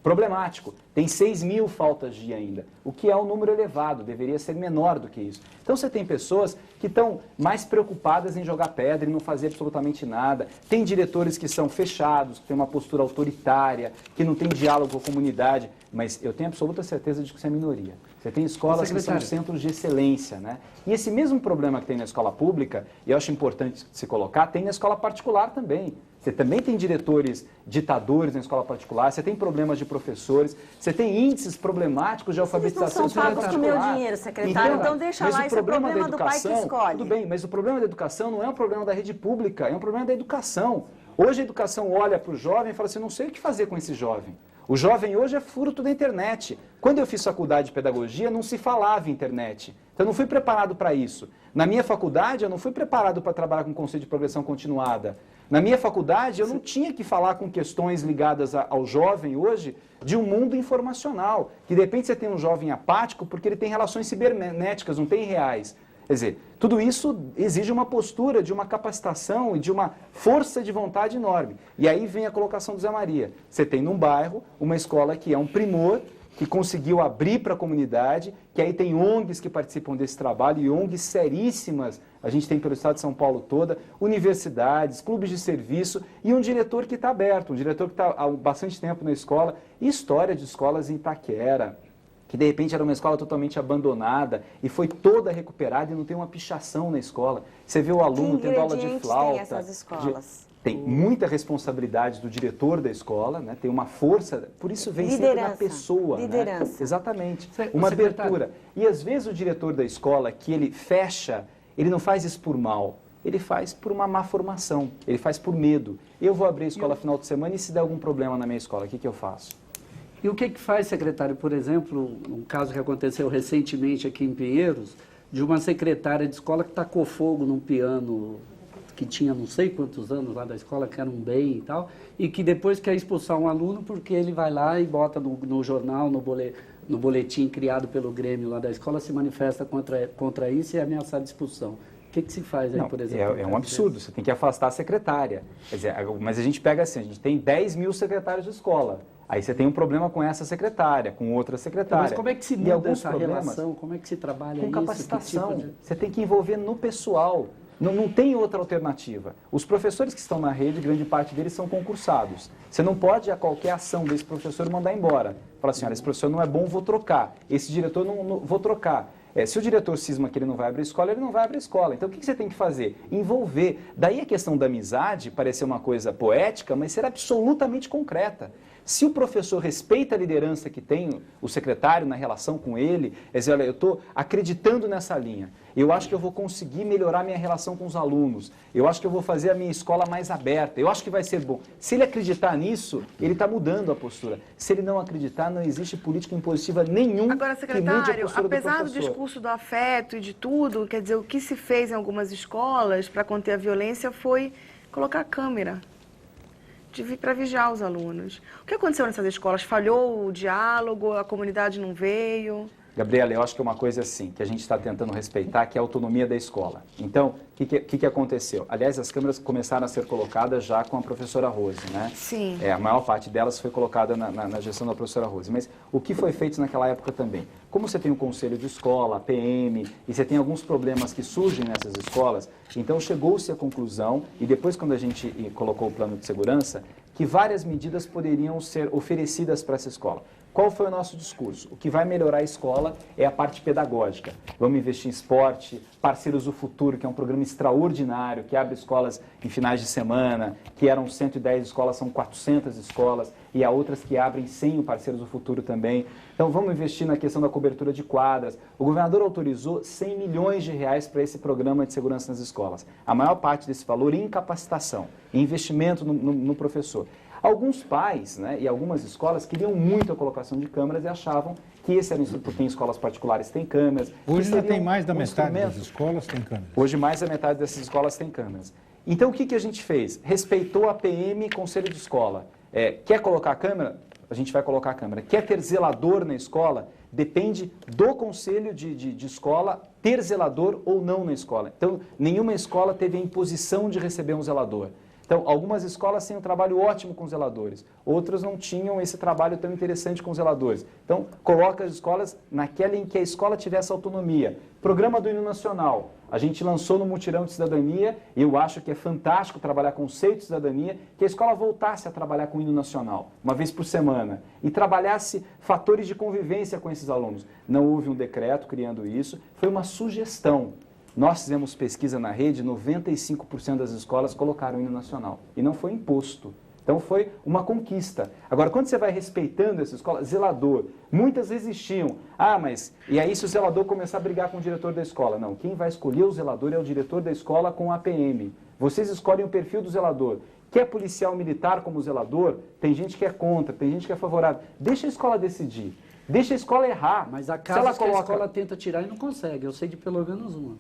problemático. Tem 6 mil faltas dia ainda, o que é um número elevado, deveria ser menor do que isso. Então você tem pessoas que estão mais preocupadas em jogar pedra e não fazer absolutamente nada. Tem diretores que são fechados, que têm uma postura autoritária, que não tem diálogo com a comunidade, mas eu tenho absoluta certeza de que isso é minoria. Você tem escolas que são centros de excelência, né? E esse mesmo problema que tem na escola pública, e eu acho importante se colocar, tem na escola particular também. Você também tem diretores ditadores na escola particular, você tem problemas de professores, você tem índices problemáticos de alfabetização Vocês não são pagos com meu dinheiro, secretário, então deixa lá, isso é problema do pai que escolhe. Tudo bem, mas o problema da educação não é um problema da rede pública, é um problema da educação. Hoje a educação olha para o jovem e fala assim, não sei o que fazer com esse jovem. O jovem hoje é fruto da internet. Quando eu fiz faculdade de pedagogia, não se falava em internet. Então eu não fui preparado para isso. Na minha faculdade, eu não fui preparado para trabalhar com conceito de progressão continuada. Na minha faculdade, eu não tinha que falar com questões ligadas ao jovem hoje de um mundo informacional. Que de repente você tem um jovem apático porque ele tem relações cibernéticas, não tem reais. Quer dizer, tudo isso exige uma postura de uma capacitação e de uma força de vontade enorme. E aí vem a colocação do Zé Maria. Você tem num bairro uma escola que é um primor, que conseguiu abrir para a comunidade, que aí tem ONGs que participam desse trabalho, e ONGs seríssimas, a gente tem pelo estado de São Paulo toda, universidades, clubes de serviço, e um diretor que está aberto, um diretor que está há bastante tempo na escola, e história de escolas em Itaquera, que de repente era uma escola totalmente abandonada e foi toda recuperada e não tem uma pichação na escola. Você vê o aluno tendo aula de flauta. Tem essas escolas? tem muita responsabilidade do diretor da escola, né? Tem uma força, por isso vem sempre na pessoa. Liderança. Né? Exatamente, uma abertura. E às vezes o diretor da escola, que ele fecha, ele não faz isso por mal, ele faz por uma má formação, ele faz por medo. Eu vou abrir a escola final de semana e se der algum problema na minha escola, o que eu faço? E o que faz, secretário, por exemplo, um caso que aconteceu recentemente aqui em Pinheiros, de uma secretária de escola que tacou fogo num piano que tinha não sei quantos anos lá da escola, que era um bem e tal, e que depois quer expulsar um aluno porque ele vai lá e bota no jornal, no boletim criado pelo Grêmio lá da escola, se manifesta contra isso e é ameaçado de expulsão. O que se faz aí, por exemplo? É um absurdo, você tem que afastar a secretária. Quer dizer, mas a gente pega assim, a gente tem 10 mil secretários de escola. Aí você tem um problema com essa secretária, com outra secretária. Mas como é que se muda essa relação? Como é que se trabalha isso? Com capacitação. Que tipo de... Você tem que envolver no pessoal. Não tem outra alternativa. Os professores que estão na rede, grande parte deles são concursados. Você não pode, a qualquer ação desse professor, mandar embora. Fala assim, olha, esse professor não é bom, vou trocar. Esse diretor, não vou trocar. Se o diretor cisma que ele não vai abrir escola, ele não vai abrir escola. Então, o que você tem que fazer? Envolver. Daí a questão da amizade parecer uma coisa poética, mas ser absolutamente concreta. Se o professor respeita a liderança que tem o secretário na relação com ele, é dizer, olha, eu estou acreditando nessa linha, eu acho que eu vou conseguir melhorar minha relação com os alunos, eu acho que eu vou fazer a minha escola mais aberta, eu acho que vai ser bom. Se ele acreditar nisso, ele está mudando a postura. Se ele não acreditar, não existe política impositiva nenhuma. Agora, secretário, apesar do discurso do afeto e de tudo, quer dizer, o que se fez em algumas escolas para conter a violência foi colocar câmera para vigiar os alunos. O que aconteceu nessas escolas? Falhou o diálogo? A comunidade não veio? Gabriela, eu acho que é uma coisa assim, que a gente está tentando respeitar, que é a autonomia da escola. Então, o que aconteceu? Aliás, as câmeras começaram a ser colocadas já com a professora Rose, né? Sim. A maior parte delas foi colocada na gestão da professora Rose. Mas o que foi feito naquela época também? Como você tem o conselho de escola, a PM, e você tem alguns problemas que surgem nessas escolas, então chegou-se à conclusão, e depois quando a gente colocou o plano de segurança, que várias medidas poderiam ser oferecidas para essa escola. Qual foi o nosso discurso? O que vai melhorar a escola é a parte pedagógica. Vamos investir em esporte, Parceiros do Futuro, que é um programa extraordinário, que abre escolas em finais de semana, que eram 110 escolas, são 400 escolas, e há outras que abrem sem o Parceiros do Futuro também. Então vamos investir na questão da cobertura de quadras. O governador autorizou 100 milhões de reais para esse programa de segurança nas escolas. A maior parte desse valor em capacitação, em investimento no professor. Alguns pais, né, e algumas escolas queriam muito a colocação de câmeras e achavam que esse era porque em escolas particulares tem câmeras. Hoje já tem mais da metade das escolas tem câmeras. Hoje mais da metade dessas escolas tem câmeras. Então o que a gente fez? Respeitou a PM e conselho de escola. Quer colocar a câmera? A gente vai colocar a câmera. Quer ter zelador na escola? Depende do conselho de escola ter zelador ou não na escola. Então nenhuma escola teve a imposição de receber um zelador. Então, algumas escolas têm um trabalho ótimo com zeladores, outras não tinham esse trabalho tão interessante com zeladores. Então, coloca as escolas naquela em que a escola tivesse autonomia. Programa do Hino Nacional, a gente lançou no Mutirão de Cidadania, e eu acho que é fantástico trabalhar conceito de cidadania, que a escola voltasse a trabalhar com o Hino Nacional, uma vez por semana, e trabalhasse fatores de convivência com esses alunos. Não houve um decreto criando isso, foi uma sugestão. Nós fizemos pesquisa na rede, 95% das escolas colocaram o hino nacional. E não foi imposto. Então foi uma conquista. Agora, quando você vai respeitando essa escola, zelador, muitas resistiam. Mas... E aí se o zelador começar a brigar com o diretor da escola? Não, quem vai escolher o zelador é o diretor da escola com a PM. Vocês escolhem o perfil do zelador. Quer policial militar como zelador? Tem gente que é contra, tem gente que é favorável. Deixa a escola decidir. Deixa a escola errar. Mas há casos que a escola tenta tirar e não consegue. Eu sei de pelo menos uma.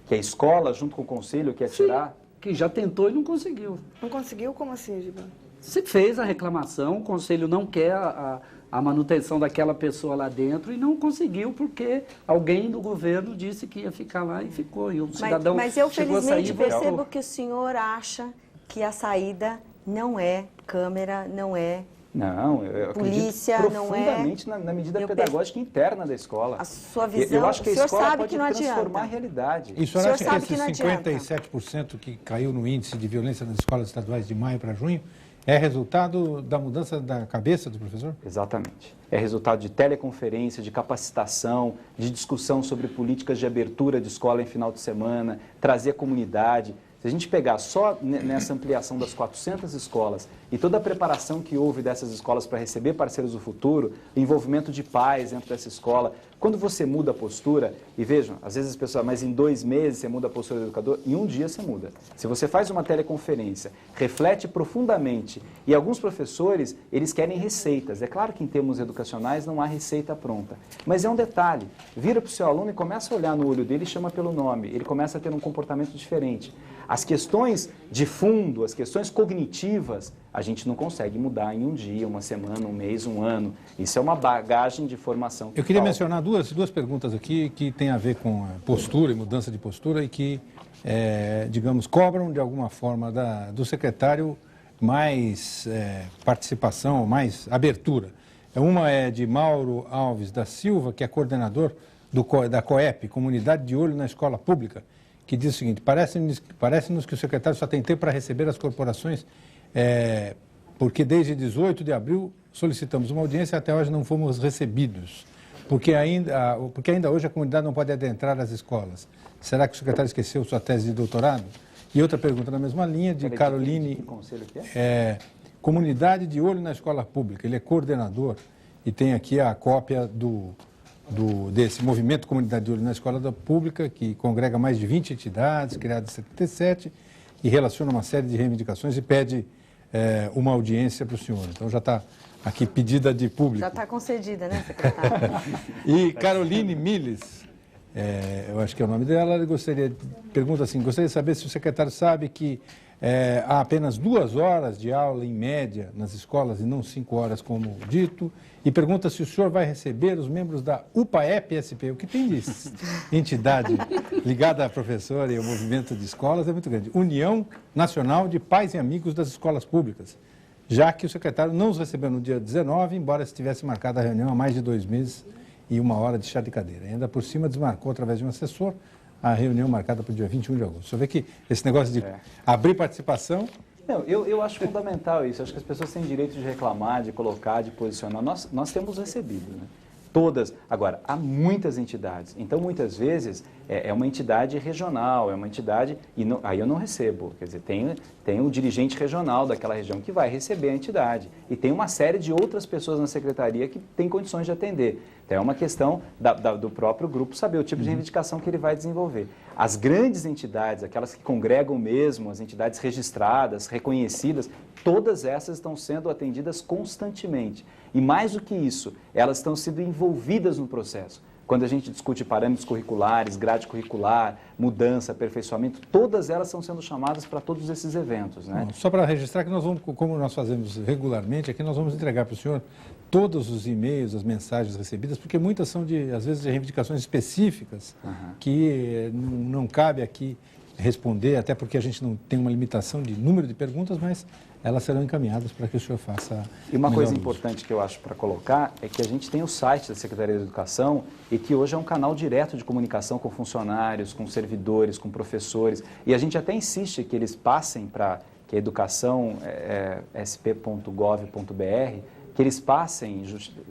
Que a escola, junto com o conselho, quer tirar? Que já tentou e não conseguiu. Não conseguiu? Como assim, Giba? Se fez a reclamação, o conselho não quer a manutenção daquela pessoa lá dentro e não conseguiu porque alguém do governo disse que ia ficar lá e ficou. E o cidadão mas eu chegou felizmente a sair e percebo que o senhor acha que a saída não é câmera, não é... Não, eu polícia, acredito profundamente na medida pedagógica interna da escola. A sua visão, eu acho que a escola pode transformar a adianta. realidade. E o senhor acha que esses 57% que caiu no índice de violência nas escolas estaduais de maio para junho é resultado da mudança da cabeça do professor? Exatamente. É resultado de teleconferência, de capacitação, de discussão sobre políticas de abertura de escola em final de semana, trazer a comunidade. Se a gente pegar só nessa ampliação das 400 escolas e toda a preparação que houve dessas escolas para receber parceiros do futuro, envolvimento de pais dentro dessa escola, quando você muda a postura, e vejam, às vezes as pessoas, mas em 2 meses você muda a postura do educador, em 1 dia você muda. Se você faz uma teleconferência, reflete profundamente, e alguns professores, eles querem receitas. É claro que em termos educacionais não há receita pronta, mas é um detalhe. Vira para o seu aluno e começa a olhar no olho dele e chama pelo nome, ele começa a ter um comportamento diferente. As questões de fundo, as questões cognitivas, a gente não consegue mudar em 1 dia, 1 semana, 1 mês, 1 ano. Isso é uma bagagem de formação. Eu queria mencionar duas perguntas aqui que têm a ver com postura e mudança de postura e que, digamos, cobram de alguma forma do secretário mais participação, mais abertura. Uma é de Mauro Alves da Silva, que é coordenador da COEP, Comunidade de Olho na Escola Pública, que diz o seguinte: parece-nos que o secretário só tem tempo para receber as corporações, porque desde 18 de abril solicitamos uma audiência e até hoje não fomos recebidos, porque ainda hoje a comunidade não pode adentrar as escolas. Será que o secretário esqueceu sua tese de doutorado? E outra pergunta na mesma linha, de Caroline, Comunidade de Olho na Escola Pública. Ele é coordenador e tem aqui a cópia desse movimento Comunidade de Olho na Escola Pública, que congrega mais de 20 entidades, criadas em 77, e relaciona uma série de reivindicações e pede uma audiência para o senhor. Então já está aqui pedida de público. Já está concedida, né, secretário? E Caroline Miles, eu acho que é o nome dela, ela pergunta assim: gostaria de saber se o secretário sabe que há apenas 2 horas de aula em média nas escolas e não 5 horas como dito, e pergunta se o senhor vai receber os membros da UPAEP-SP. O que tem de entidade ligada à professora e ao movimento de escolas é muito grande. União Nacional de Pais e Amigos das Escolas Públicas, já que o secretário não os recebeu no dia 19, embora estivesse marcada a reunião há mais de 2 meses e 1 hora de chá de cadeira. Ainda por cima desmarcou através de um assessor a reunião marcada para o dia 21 de agosto. Você vê que esse negócio de abrir participação... Não, eu acho fundamental isso. Acho que as pessoas têm direito de reclamar, de colocar, de posicionar. Nós temos recebido, né? Todas. Agora, há muitas entidades. Então, muitas vezes, é uma entidade regional, é uma entidade... aí eu não recebo. Quer dizer, tem um dirigente regional daquela região que vai receber a entidade. E tem uma série de outras pessoas na secretaria que têm condições de atender. Então, é uma questão do próprio grupo saber o tipo de reivindicação que ele vai desenvolver. As grandes entidades, aquelas que congregam mesmo, as entidades registradas, reconhecidas, todas essas estão sendo atendidas constantemente. E mais do que isso, elas estão sendo envolvidas no processo. Quando a gente discute parâmetros curriculares, grade curricular, mudança, aperfeiçoamento, todas elas estão sendo chamadas para todos esses eventos, né? Bom, só para registrar que nós vamos, como nós fazemos regularmente, aqui nós vamos entregar para o senhor todos os e-mails, as mensagens recebidas, porque muitas são, às vezes, de reivindicações específicas que não cabe aqui responder, até porque a gente não tem uma limitação de número de perguntas, mas elas serão encaminhadas para que o senhor faça. E uma coisa importante que eu acho para colocar é que a gente tem o site da Secretaria de Educação e que hoje é um canal direto de comunicação com funcionários, com servidores, com professores. E a gente até insiste que eles passem para que a educação sp.gov.br, que eles passem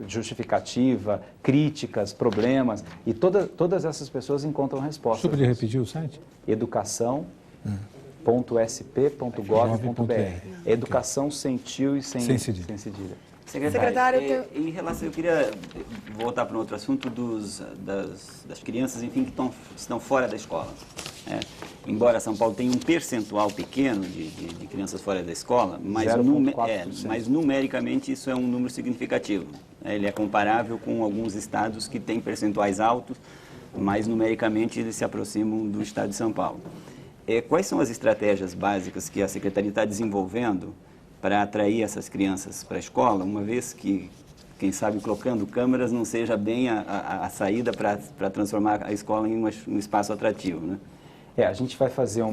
justificativa, críticas, problemas, e todas essas pessoas encontram respostas. Você poderia repetir o site? educação.sp.gov.br. Educação sem tio e sem cedilha. Secretário, em relação, eu queria voltar para um outro assunto das crianças, enfim, que estão fora da escola. Embora São Paulo tenha um percentual pequeno de crianças fora da escola, mas numericamente isso é um número significativo. Ele é comparável com alguns estados que têm percentuais altos, mas numericamente eles se aproximam do estado de São Paulo. Quais são as estratégias básicas que a Secretaria está desenvolvendo para atrair essas crianças para a escola, uma vez que, quem sabe, colocando câmeras não seja bem a saída para transformar a escola em um espaço atrativo, né? A gente vai fazer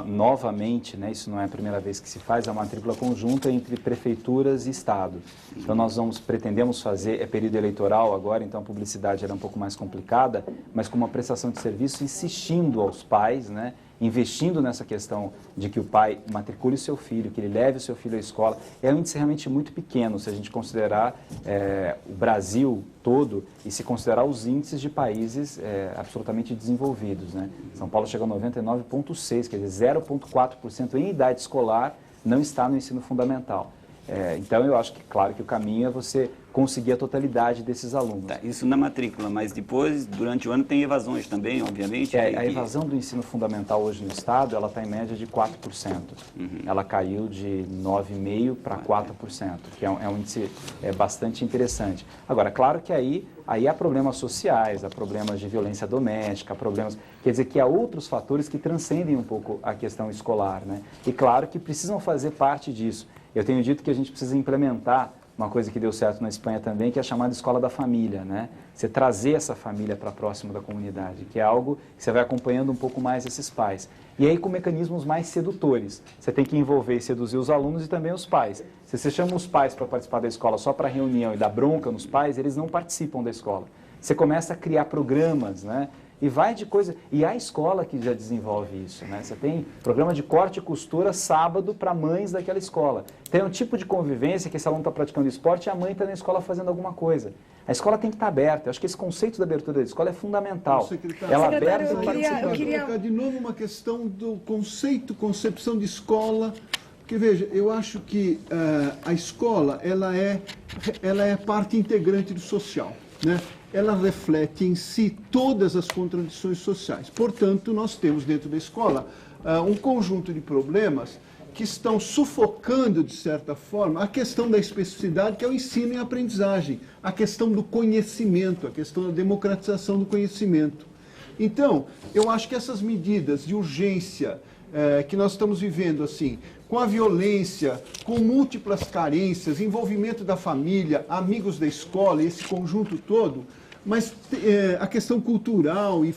novamente, né, isso não é a primeira vez que se faz, a matrícula conjunta entre prefeituras e Estado. Então nós pretendemos fazer, período eleitoral agora, então a publicidade era um pouco mais complicada, mas com uma prestação de serviço insistindo aos pais, né, investindo nessa questão de que o pai matricule o seu filho, que ele leve o seu filho à escola, é um índice realmente muito pequeno, se a gente considerar o Brasil todo e se considerar os índices de países absolutamente desenvolvidos, né? São Paulo chega a 99,6%, quer dizer, 0,4% em idade escolar não está no ensino fundamental. Então, eu acho que, claro, que o caminho é você conseguir a totalidade desses alunos. Tá, isso na matrícula, mas depois, durante o ano, tem evasões também, obviamente. A evasão do ensino fundamental hoje no Estado, ela está em média de 4%. Ela caiu de 9,5% para 4%, que é um índice bastante interessante. Agora, claro que aí há problemas sociais, há problemas de violência doméstica, há problemas... Quer dizer que há outros fatores que transcendem um pouco a questão escolar, né? E claro que precisam fazer parte disso. Eu tenho dito que a gente precisa implementar uma coisa que deu certo na Espanha também, que é a chamada escola da família, né? Você trazer essa família para próximo da comunidade, que é algo que você vai acompanhando um pouco mais esses pais. E aí com mecanismos mais sedutores. Você tem que envolver e seduzir os alunos e também os pais. Se você chama os pais para participar da escola só para reunião e dar bronca nos pais, eles não participam da escola. Você começa a criar programas, né? E vai de coisa... E há escola que já desenvolve isso, né? Você tem programa de corte e costura sábado para mães daquela escola. Tem um tipo de convivência que esse aluno está praticando esporte e a mãe está na escola fazendo alguma coisa. A escola tem que estar aberta. Eu acho que esse conceito da abertura da escola é fundamental. Ela aberta eu queria colocar de novo uma questão do concepção de escola. Porque, veja, eu acho que a escola ela é parte integrante do social, né? Ela reflete em si todas as contradições sociais. Portanto, nós temos dentro da escola um conjunto de problemas que estão sufocando, de certa forma, a questão da especificidade, que é o ensino e a aprendizagem, a questão do conhecimento, a questão da democratização do conhecimento. Então, eu acho que essas medidas de urgência que nós estamos vivendo, assim, com a violência, com múltiplas carências, envolvimento da família, amigos da escola, esse conjunto todo, mas a questão cultural, e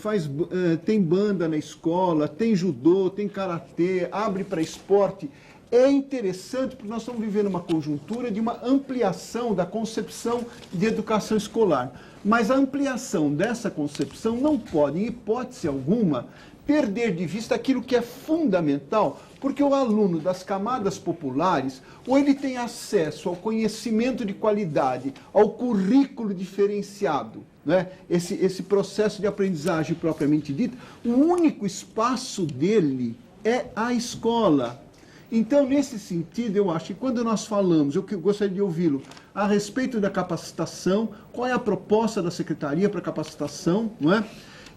tem banda na escola, tem judô, tem karatê, abre para esporte, é interessante porque nós estamos vivendo uma conjuntura de uma ampliação da concepção de educação escolar. Mas a ampliação dessa concepção não pode, em hipótese alguma, perder de vista aquilo que é fundamental, porque o aluno das camadas populares, ou ele tem acesso ao conhecimento de qualidade, ao currículo diferenciado, né? Esse processo de aprendizagem propriamente dito, o único espaço dele é a escola. Então, nesse sentido, eu acho que quando nós falamos, eu gostaria de ouvi-lo, a respeito da capacitação, qual é a proposta da Secretaria para capacitação, não é?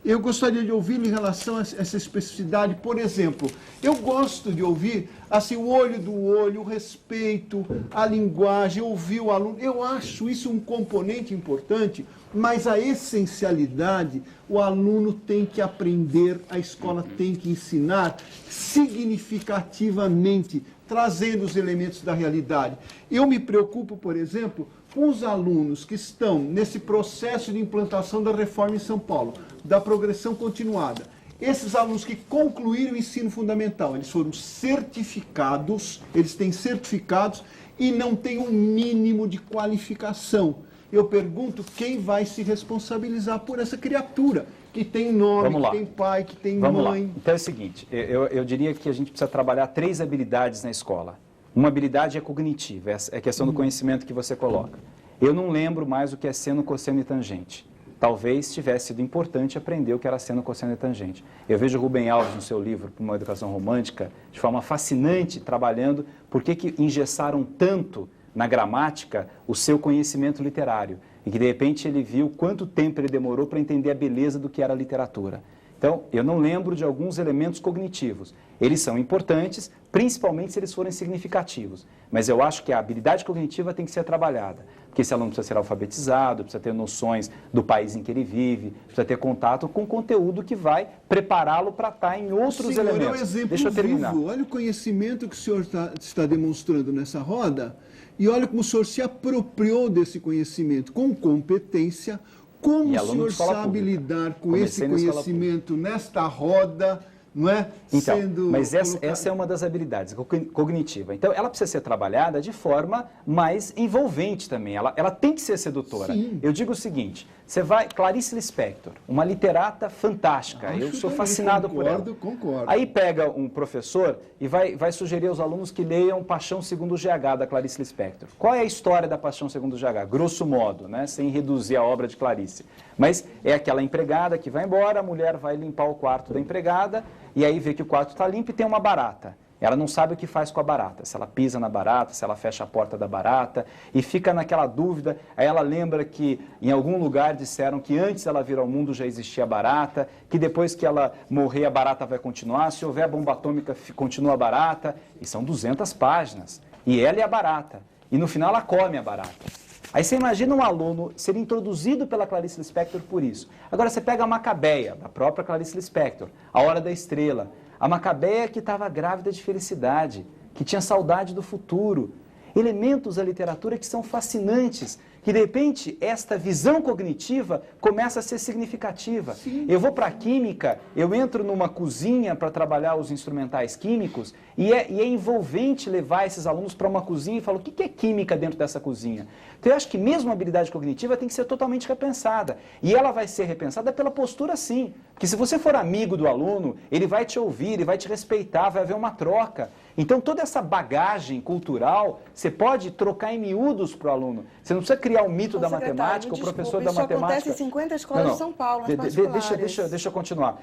Eu gostaria de ouvi-lo em relação a essa especificidade. Por exemplo, eu gosto de ouvir assim, o olho do olho, o respeito, a linguagem, ouvir o aluno. Eu acho isso um componente importante, mas a essencialidade, o aluno tem que aprender, a escola tem que ensinar significativamente, trazendo os elementos da realidade. Eu me preocupo, por exemplo, com os alunos que estão nesse processo de implantação da reforma em São Paulo, da progressão continuada. Esses alunos que concluíram o ensino fundamental, eles foram certificados, eles têm certificados e não têm um mínimo de qualificação. Eu pergunto quem vai se responsabilizar por essa criatura, que tem nome, que tem pai, que tem mãe. Então é o seguinte, eu diria que a gente precisa trabalhar 3 habilidades na escola. Uma habilidade é cognitiva, é a questão do conhecimento que você coloca. Eu não lembro mais o que é seno, cosseno e tangente. Talvez tivesse sido importante aprender o que era seno, cosseno e tangente. Eu vejo Rubem Alves no seu livro, Uma Educação Romântica, de forma fascinante, trabalhando por que engessaram tanto na gramática o seu conhecimento literário. E que, de repente, ele viu quanto tempo ele demorou para entender a beleza do que era a literatura. Então, eu não lembro de alguns elementos cognitivos. Eles são importantes, principalmente se eles forem significativos. Mas eu acho que a habilidade cognitiva tem que ser trabalhada. Porque esse aluno precisa ser alfabetizado, precisa ter noções do país em que ele vive, precisa ter contato com conteúdo que vai prepará-lo para estar em outros elementos. É um exemplo Deixa eu terminar. vivo. Olha o conhecimento que o senhor está demonstrando nessa roda e olha como o senhor se apropriou desse conhecimento com competência. Como o senhor sabe lidar com esse conhecimento nesta roda, não é? Então, Sendo mas essa colocado. é uma das habilidades cognitiva. Então, ela precisa ser trabalhada de forma mais envolvente também. Ela tem que ser sedutora. Sim. Eu digo o seguinte, você vai... Clarice Lispector, uma literata fantástica. Eu sou fascinado por ela. Concordo. Aí pega um professor e vai sugerir aos alunos que leiam Paixão segundo o GH, da Clarice Lispector. Qual é a história da Paixão segundo o GH? Grosso modo, né? Sem reduzir a obra de Clarice. Mas é aquela empregada que vai embora, a mulher vai limpar o quarto da empregada e aí vê que o quarto está limpo e tem uma barata. Ela não sabe o que faz com a barata, se ela pisa na barata, se ela fecha a porta da barata, e fica naquela dúvida. Aí ela lembra que em algum lugar disseram que antes ela vir ao mundo já existia a barata, que depois que ela morrer a barata vai continuar, se houver bomba atômica continua a barata, e são 200 páginas, e ela é a barata, e no final ela come a barata. Aí você imagina um aluno ser introduzido pela Clarice Lispector por isso. Agora você pega a Macabeia, da própria Clarice Lispector, A Hora da Estrela. A Macabeia que estava grávida de felicidade, que tinha saudade do futuro. Elementos da literatura que são fascinantes, que de repente esta visão cognitiva começa a ser significativa. Sim. Eu vou para a química, eu entro numa cozinha para trabalhar os instrumentais químicos e é envolvente levar esses alunos para uma cozinha e falar o que é química dentro dessa cozinha. Então eu acho que mesmo a habilidade cognitiva tem que ser totalmente repensada. E ela vai ser repensada pela postura sim. Porque se você for amigo do aluno, ele vai te ouvir, ele vai te respeitar, vai haver uma troca. Então toda essa bagagem cultural, você pode trocar em miúdos para o aluno. Você não precisa criar um mito da matemática, o professor da matemática... Isso acontece em 50 escolas de São Paulo, nas particulares. Deixa eu continuar.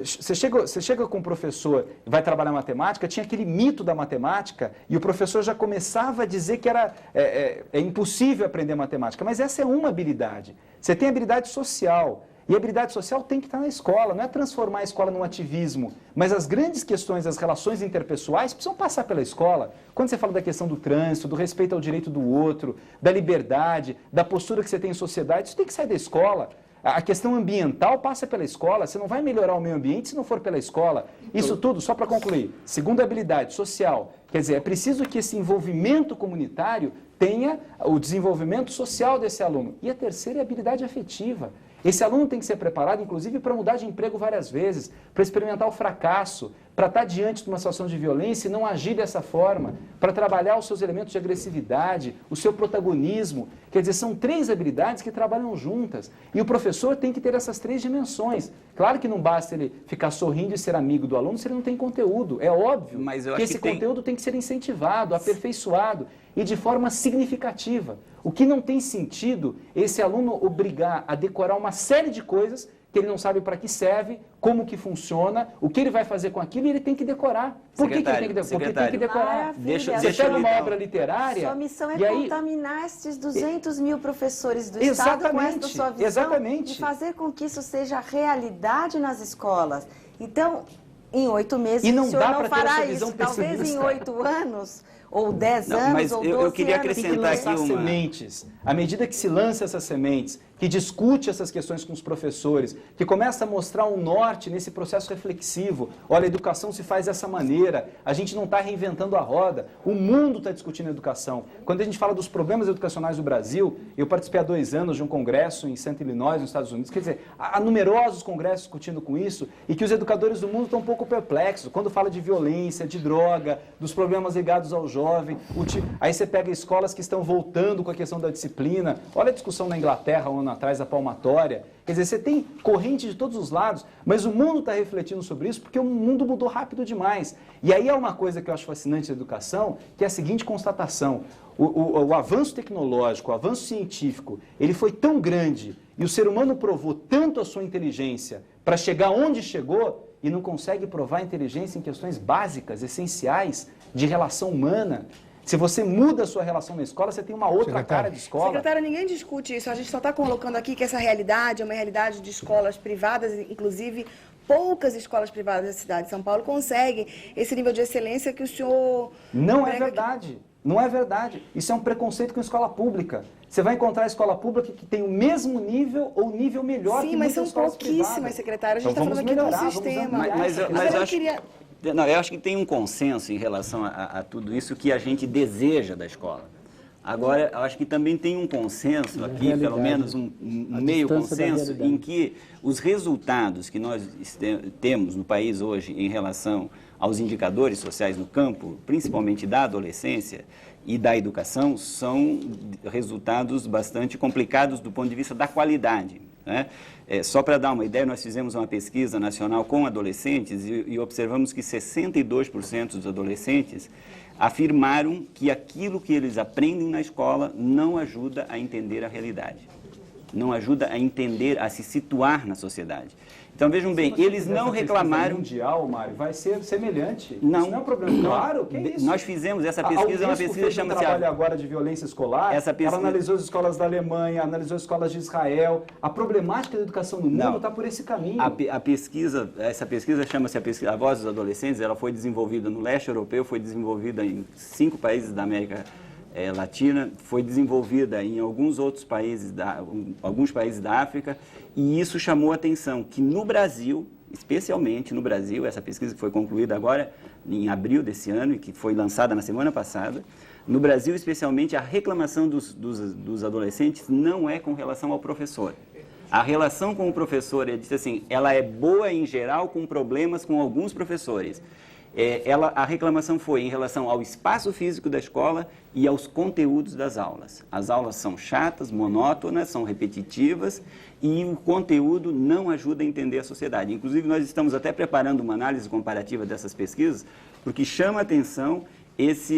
Você chega com um professor e vai trabalhar matemática, tinha aquele mito da matemática e o professor já começava a dizer que é impossível aprender matemática. Mas essa é uma habilidade. Você tem habilidade social. E a habilidade social tem que estar na escola, não é transformar a escola num ativismo, mas as grandes questões das relações interpessoais precisam passar pela escola. Quando você fala da questão do trânsito, do respeito ao direito do outro, da liberdade, da postura que você tem em sociedade, isso tem que sair da escola. A questão ambiental passa pela escola, você não vai melhorar o meio ambiente se não for pela escola. Isso tudo, só para concluir, segunda habilidade, social. Quer dizer, é preciso que esse envolvimento comunitário tenha o desenvolvimento social desse aluno. E a terceira é a habilidade afetiva. Esse aluno tem que ser preparado, inclusive, para mudar de emprego várias vezes, para experimentar o fracasso, para estar diante de uma situação de violência e não agir dessa forma, para trabalhar os seus elementos de agressividade, o seu protagonismo. Quer dizer, são 3 habilidades que trabalham juntas. E o professor tem que ter essas 3 dimensões. Claro que não basta ele ficar sorrindo e ser amigo do aluno se ele não tem conteúdo. É óbvio que esse conteúdo tem que ser incentivado, aperfeiçoado e de forma significativa. O que não tem sentido é esse aluno obrigar a decorar uma série de coisas que ele não sabe para que serve, como que funciona, o que ele vai fazer com aquilo e ele tem que decorar. Por que ele tem que decorar? Porque tem que decorar. Você pega uma obra literária... Sua missão é aí... contaminar esses 200 mil professores do Estado com essa sua visão e fazer com que isso seja realidade nas escolas. Então, em 8 meses, e não o senhor dá não fará isso. Talvez em 8 anos... ou 10 anos, mas ou 12 eu queria anos. acrescentar aqui uma... sementes. À medida que se lança essas sementes, que discute essas questões com os professores, que começa a mostrar um norte nesse processo reflexivo. Olha, a educação se faz dessa maneira, a gente não está reinventando a roda, o mundo está discutindo a educação. Quando a gente fala dos problemas educacionais do Brasil, eu participei há 2 anos de um congresso em St. Illinois, nos Estados Unidos, quer dizer, há numerosos congressos discutindo com isso, e que os educadores do mundo estão um pouco perplexos, quando fala de violência, de droga, dos problemas ligados ao jovem, aí você pega escolas que estão voltando com a questão da disciplina, olha a discussão na Inglaterra, um ano atrás, da palmatória, quer dizer, você tem corrente de todos os lados, mas o mundo está refletindo sobre isso porque o mundo mudou rápido demais. E aí é uma coisa que eu acho fascinante da educação, que é a seguinte constatação, o avanço tecnológico, o avanço científico, ele foi tão grande e o ser humano provou tanto a sua inteligência para chegar onde chegou e não consegue provar a inteligência em questões básicas, essenciais, de relação humana. Se você muda a sua relação na escola, você tem uma outra cara de escola. Secretário, ninguém discute isso. A gente só está colocando aqui que essa realidade é uma realidade de escolas privadas, inclusive poucas escolas privadas da cidade de São Paulo conseguem esse nível de excelência que o senhor... Não é verdade. Não é verdade. Isso é um preconceito com a escola pública. Você vai encontrar a escola pública que tem o mesmo nível ou nível melhor que muitas escolas privadas. Sim, mas são pouquíssimas, secretário. A gente está falando aqui do sistema. Mas eu acho... Não, eu acho que tem um consenso em relação a tudo isso que a gente deseja da escola. Agora, eu acho que também tem um consenso aqui, pelo menos um meio consenso, em que os resultados que nós temos no país hoje em relação aos indicadores sociais no campo, principalmente da adolescência e da educação, são resultados bastante complicados do ponto de vista da qualidade, né? Só para dar uma ideia, nós fizemos uma pesquisa nacional com adolescentes e observamos que 62% dos adolescentes afirmaram que aquilo que eles aprendem na escola não ajuda a entender a realidade, não ajuda a entender, a se situar na sociedade. Então, vejam bem, eles não reclamaram... mundial, Mário, vai ser semelhante. Não. Isso não é um problema. Claro, que é isso? Nós fizemos essa pesquisa, uma pesquisa chama-se... trabalho agora de violência escolar, essa pesquisa... ela analisou as escolas da Alemanha, analisou as escolas de Israel. A problemática da educação no mundo está por esse caminho. Essa pesquisa chama-se a Voz dos Adolescentes, ela foi desenvolvida no leste europeu, foi desenvolvida em 5 países da América Latina, foi desenvolvida em alguns outros países, alguns países da África, e isso chamou a atenção que no Brasil, especialmente no Brasil, essa pesquisa que foi concluída agora em abril desse ano e que foi lançada na semana passada, no Brasil especialmente a reclamação dos adolescentes não é com relação ao professor. A relação com o professor, ele disse assim, ela é boa em geral com problemas com alguns professores. A reclamação foi em relação ao espaço físico da escola e aos conteúdos das aulas. As aulas são chatas, monótonas, são repetitivas e o conteúdo não ajuda a entender a sociedade. Inclusive, nós estamos até preparando uma análise comparativa dessas pesquisas, porque chama a atenção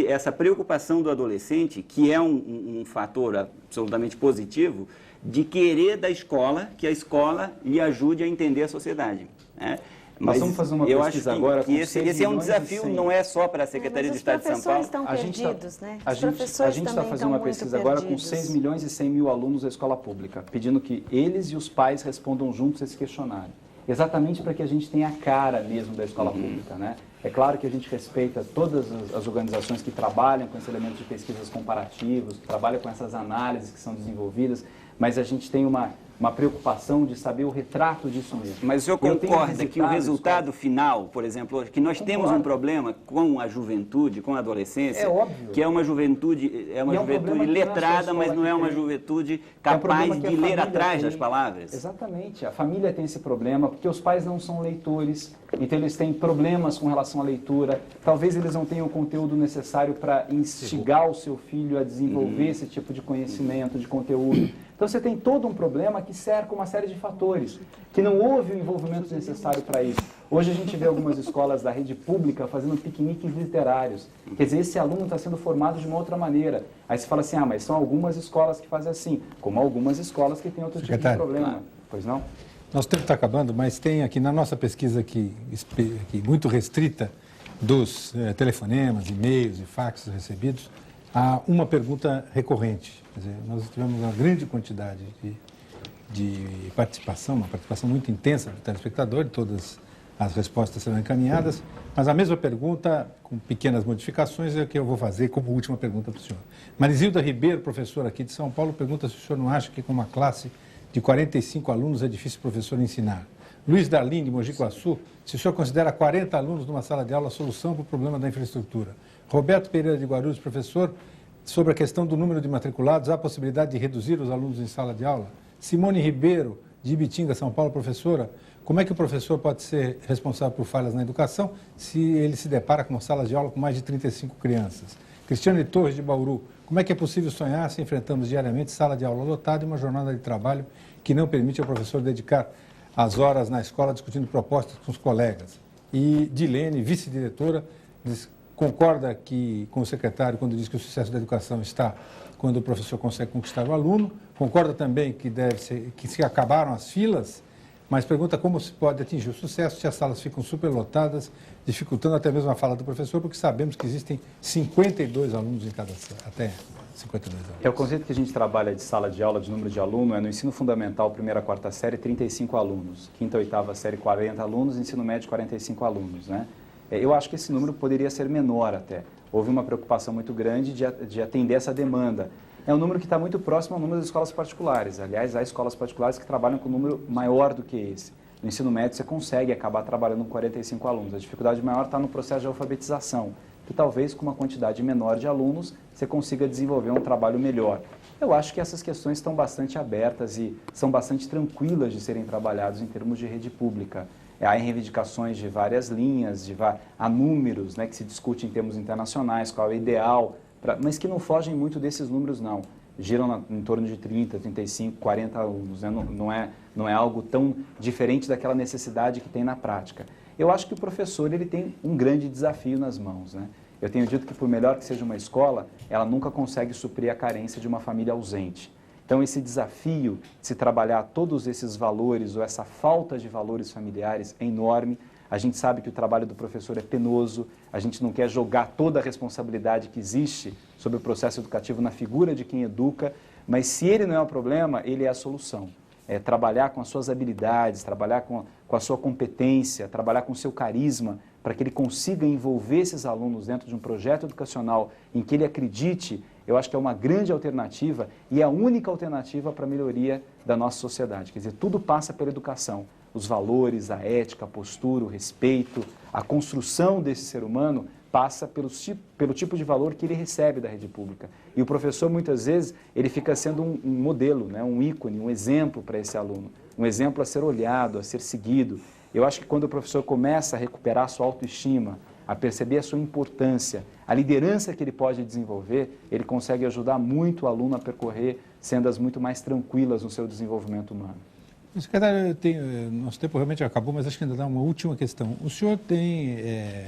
essa preocupação do adolescente, que é um fator absolutamente positivo, de querer da escola, que a escola lhe ajude a entender a sociedade, né? Mas vamos fazer uma pesquisa agora com esse é um desafio, não é só para a Secretaria de Estado de São Paulo. Os professores estão perdidos, né? A gente está fazendo uma pesquisa agora com 6 milhões e 100 mil alunos da escola pública, pedindo que eles e os pais respondam juntos esse questionário. Exatamente para que a gente tenha a cara mesmo da escola pública, né? É claro que a gente respeita todas as organizações que trabalham com esse elemento de pesquisas comparativos, que trabalham com essas análises que são desenvolvidas, mas a gente tem uma preocupação de saber o retrato disso mesmo. Mas o senhor concorda que o resultado final, por exemplo, que nós temos um problema com a juventude, com a adolescência, que é uma juventude letrada, mas não é uma juventude capaz de ler atrás das palavras? Exatamente. A família tem esse problema, porque os pais não são leitores, então eles têm problemas com relação à leitura. Talvez eles não tenham o conteúdo necessário para instigar o seu filho a desenvolver esse tipo de conhecimento, de conteúdo. Então você tem todo um problema que cerca uma série de fatores, que não houve o envolvimento necessário para isso. Hoje a gente vê algumas escolas da rede pública fazendo piqueniques literários. Quer dizer, esse aluno está sendo formado de uma outra maneira. Aí você fala assim, mas são algumas escolas que fazem assim, como algumas escolas que têm outro tipo de problema. Pois não? Nosso tempo está acabando, mas tem aqui na nossa pesquisa aqui muito restrita dos telefonemas, e-mails e faxes recebidos, há uma pergunta recorrente. Quer dizer, nós tivemos uma grande quantidade de participação, uma participação muito intensa do telespectador, e todas as respostas serão encaminhadas, mas a mesma pergunta, com pequenas modificações, é a que eu vou fazer como última pergunta para o senhor. Marisilda Ribeiro, professora aqui de São Paulo, pergunta se o senhor não acha que com uma classe de 45 alunos é difícil o professor ensinar. Luiz Darlim, de Mogi Guaçu, se o senhor considera 40 alunos numa sala de aula a solução para o problema da infraestrutura. Roberto Pereira de Guarulhos, professor, sobre a questão do número de matriculados, há a possibilidade de reduzir os alunos em sala de aula? Simone Ribeiro, de Ibitinga, São Paulo, professora, como é que o professor pode ser responsável por falhas na educação se ele se depara com uma sala de aula com mais de 35 crianças? Cristiane Torres, de Bauru, como é que é possível sonhar se enfrentamos diariamente sala de aula lotada e uma jornada de trabalho que não permite ao professor dedicar as horas na escola discutindo propostas com os colegas? E Dilene, vice-diretora, concorda com o secretário quando diz que o sucesso da educação está quando o professor consegue conquistar o aluno, concorda também que se acabaram as filas, mas pergunta como se pode atingir o sucesso se as salas ficam superlotadas, dificultando até mesmo a fala do professor, porque sabemos que existem 52 alunos em cada sala, até 52 alunos. O conceito que a gente trabalha de sala de aula, de número de aluno, no ensino fundamental, primeira a quarta série, 35 alunos, quinta a oitava série, 40 alunos, ensino médio, 45 alunos, né? Eu acho que esse número poderia ser menor até. Houve uma preocupação muito grande de atender essa demanda. É um número que está muito próximo ao número das escolas particulares. Aliás, há escolas particulares que trabalham com um número maior do que esse. No ensino médio, você consegue acabar trabalhando com 45 alunos. A dificuldade maior está no processo de alfabetização. que talvez com uma quantidade menor de alunos você consiga desenvolver um trabalho melhor. Eu acho que essas questões estão bastante abertas e são bastante tranquilas de serem trabalhadas em termos de rede pública. Há reivindicações de várias linhas, há números, né, que se discute em termos internacionais, qual é o ideal, mas que não fogem muito desses números, não. Giram em torno de 30, 35, 40 alunos, né? Não é algo tão diferente daquela necessidade que tem na prática. Eu acho que o professor ele tem um grande desafio nas mãos, né? Eu tenho dito que, por melhor que seja uma escola, ela nunca consegue suprir a carência de uma família ausente. Então, esse desafio de se trabalhar todos esses valores ou essa falta de valores familiares é enorme. A gente sabe que o trabalho do professor é penoso, a gente não quer jogar toda a responsabilidade que existe sobre o processo educativo na figura de quem educa, mas se ele não é o problema, ele é a solução. É trabalhar com as suas habilidades, trabalhar com a sua competência, trabalhar com o seu carisma, para que ele consiga envolver esses alunos dentro de um projeto educacional em que ele acredite, eu acho que é uma grande alternativa e é a única alternativa para a melhoria da nossa sociedade. Quer dizer, tudo passa pela educação. Os valores, a ética, a postura, o respeito, a construção desse ser humano passa pelo tipo de valor que ele recebe da rede pública. E o professor, muitas vezes, ele fica sendo um modelo, né? Um ícone, um exemplo para esse aluno, um exemplo a ser olhado, a ser seguido. Eu acho que quando o professor começa a recuperar a sua autoestima, a perceber a sua importância, a liderança que ele pode desenvolver, ele consegue ajudar muito o aluno a percorrer sendas muito mais tranquilas no seu desenvolvimento humano. Secretário, nosso tempo realmente acabou, mas acho que ainda dá uma última questão. O senhor tem,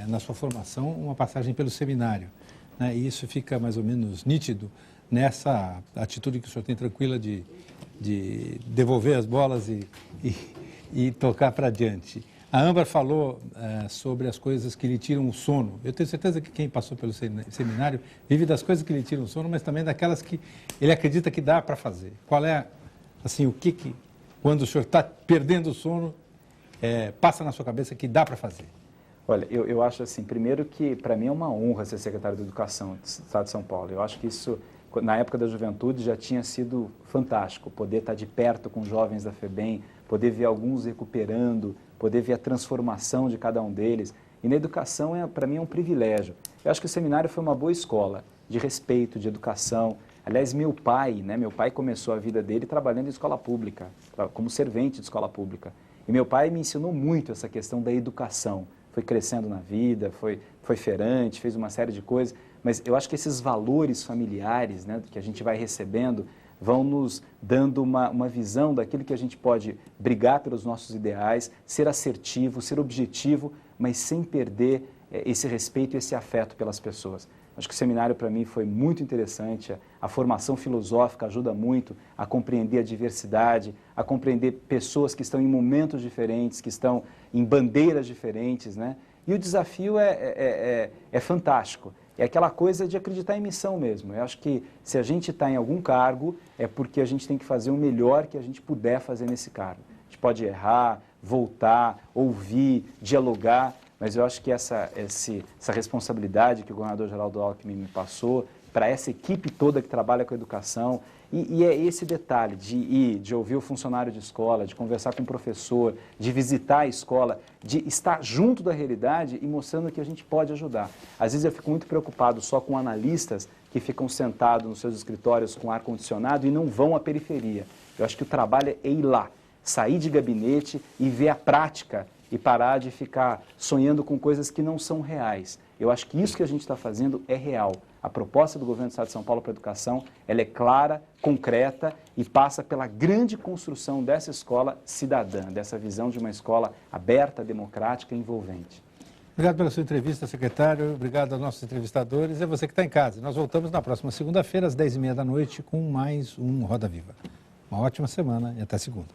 na sua formação, uma passagem pelo seminário, né? E isso fica mais ou menos nítido nessa atitude que o senhor tem tranquila de devolver as bolas e tocar para diante. A Âmbar falou sobre as coisas que lhe tiram o sono. Eu tenho certeza que quem passou pelo seminário vive das coisas que lhe tiram o sono, mas também daquelas que ele acredita que dá para fazer. Qual é, assim, o que quando o senhor está perdendo o sono, passa na sua cabeça que dá para fazer? Olha, eu acho assim, primeiro que para mim é uma honra ser secretário de Educação do Estado de São Paulo. Eu acho que isso, na época da juventude, já tinha sido fantástico, poder estar de perto com jovens da FEBEM, poder ver alguns recuperando, poder ver a transformação de cada um deles. E na educação, para mim, é um privilégio. Eu acho que o seminário foi uma boa escola de respeito, de educação. Aliás, meu pai começou a vida dele trabalhando em escola pública, como servente de escola pública. E meu pai me ensinou muito essa questão da educação. Foi crescendo na vida, foi feirante, fez uma série de coisas. Mas eu acho que esses valores familiares, né, que a gente vai recebendo vão nos dando uma visão daquilo que a gente pode brigar pelos nossos ideais, ser assertivo, ser objetivo, mas sem perder esse respeito e esse afeto pelas pessoas. Acho que o seminário, para mim, foi muito interessante. A formação filosófica ajuda muito a compreender a diversidade, a compreender pessoas que estão em momentos diferentes, que estão em bandeiras diferentes, né? E o desafio é fantástico. É aquela coisa de acreditar em missão mesmo. Eu acho que se a gente está em algum cargo, é porque a gente tem que fazer o melhor que a gente puder fazer nesse cargo. A gente pode errar, voltar, ouvir, dialogar, mas eu acho que essa responsabilidade que o governador Geraldo Alckmin me passou, para essa equipe toda que trabalha com a educação, e é esse detalhe de ir, de ouvir o funcionário de escola, de conversar com o professor, de visitar a escola, de estar junto da realidade e mostrando que a gente pode ajudar. Às vezes eu fico muito preocupado só com analistas que ficam sentados nos seus escritórios com ar-condicionado e não vão à periferia. Eu acho que o trabalho é ir lá, sair de gabinete e ver a prática e parar de ficar sonhando com coisas que não são reais. Eu acho que isso que a gente está fazendo é real. A proposta do governo do Estado de São Paulo para a educação, ela é clara, concreta e passa pela grande construção dessa escola cidadã, dessa visão de uma escola aberta, democrática e envolvente. Obrigado pela sua entrevista, secretário. Obrigado aos nossos entrevistadores e a você que está em casa. Nós voltamos na próxima segunda-feira, às 10h30 da noite, com mais um Roda Viva. Uma ótima semana e até segunda.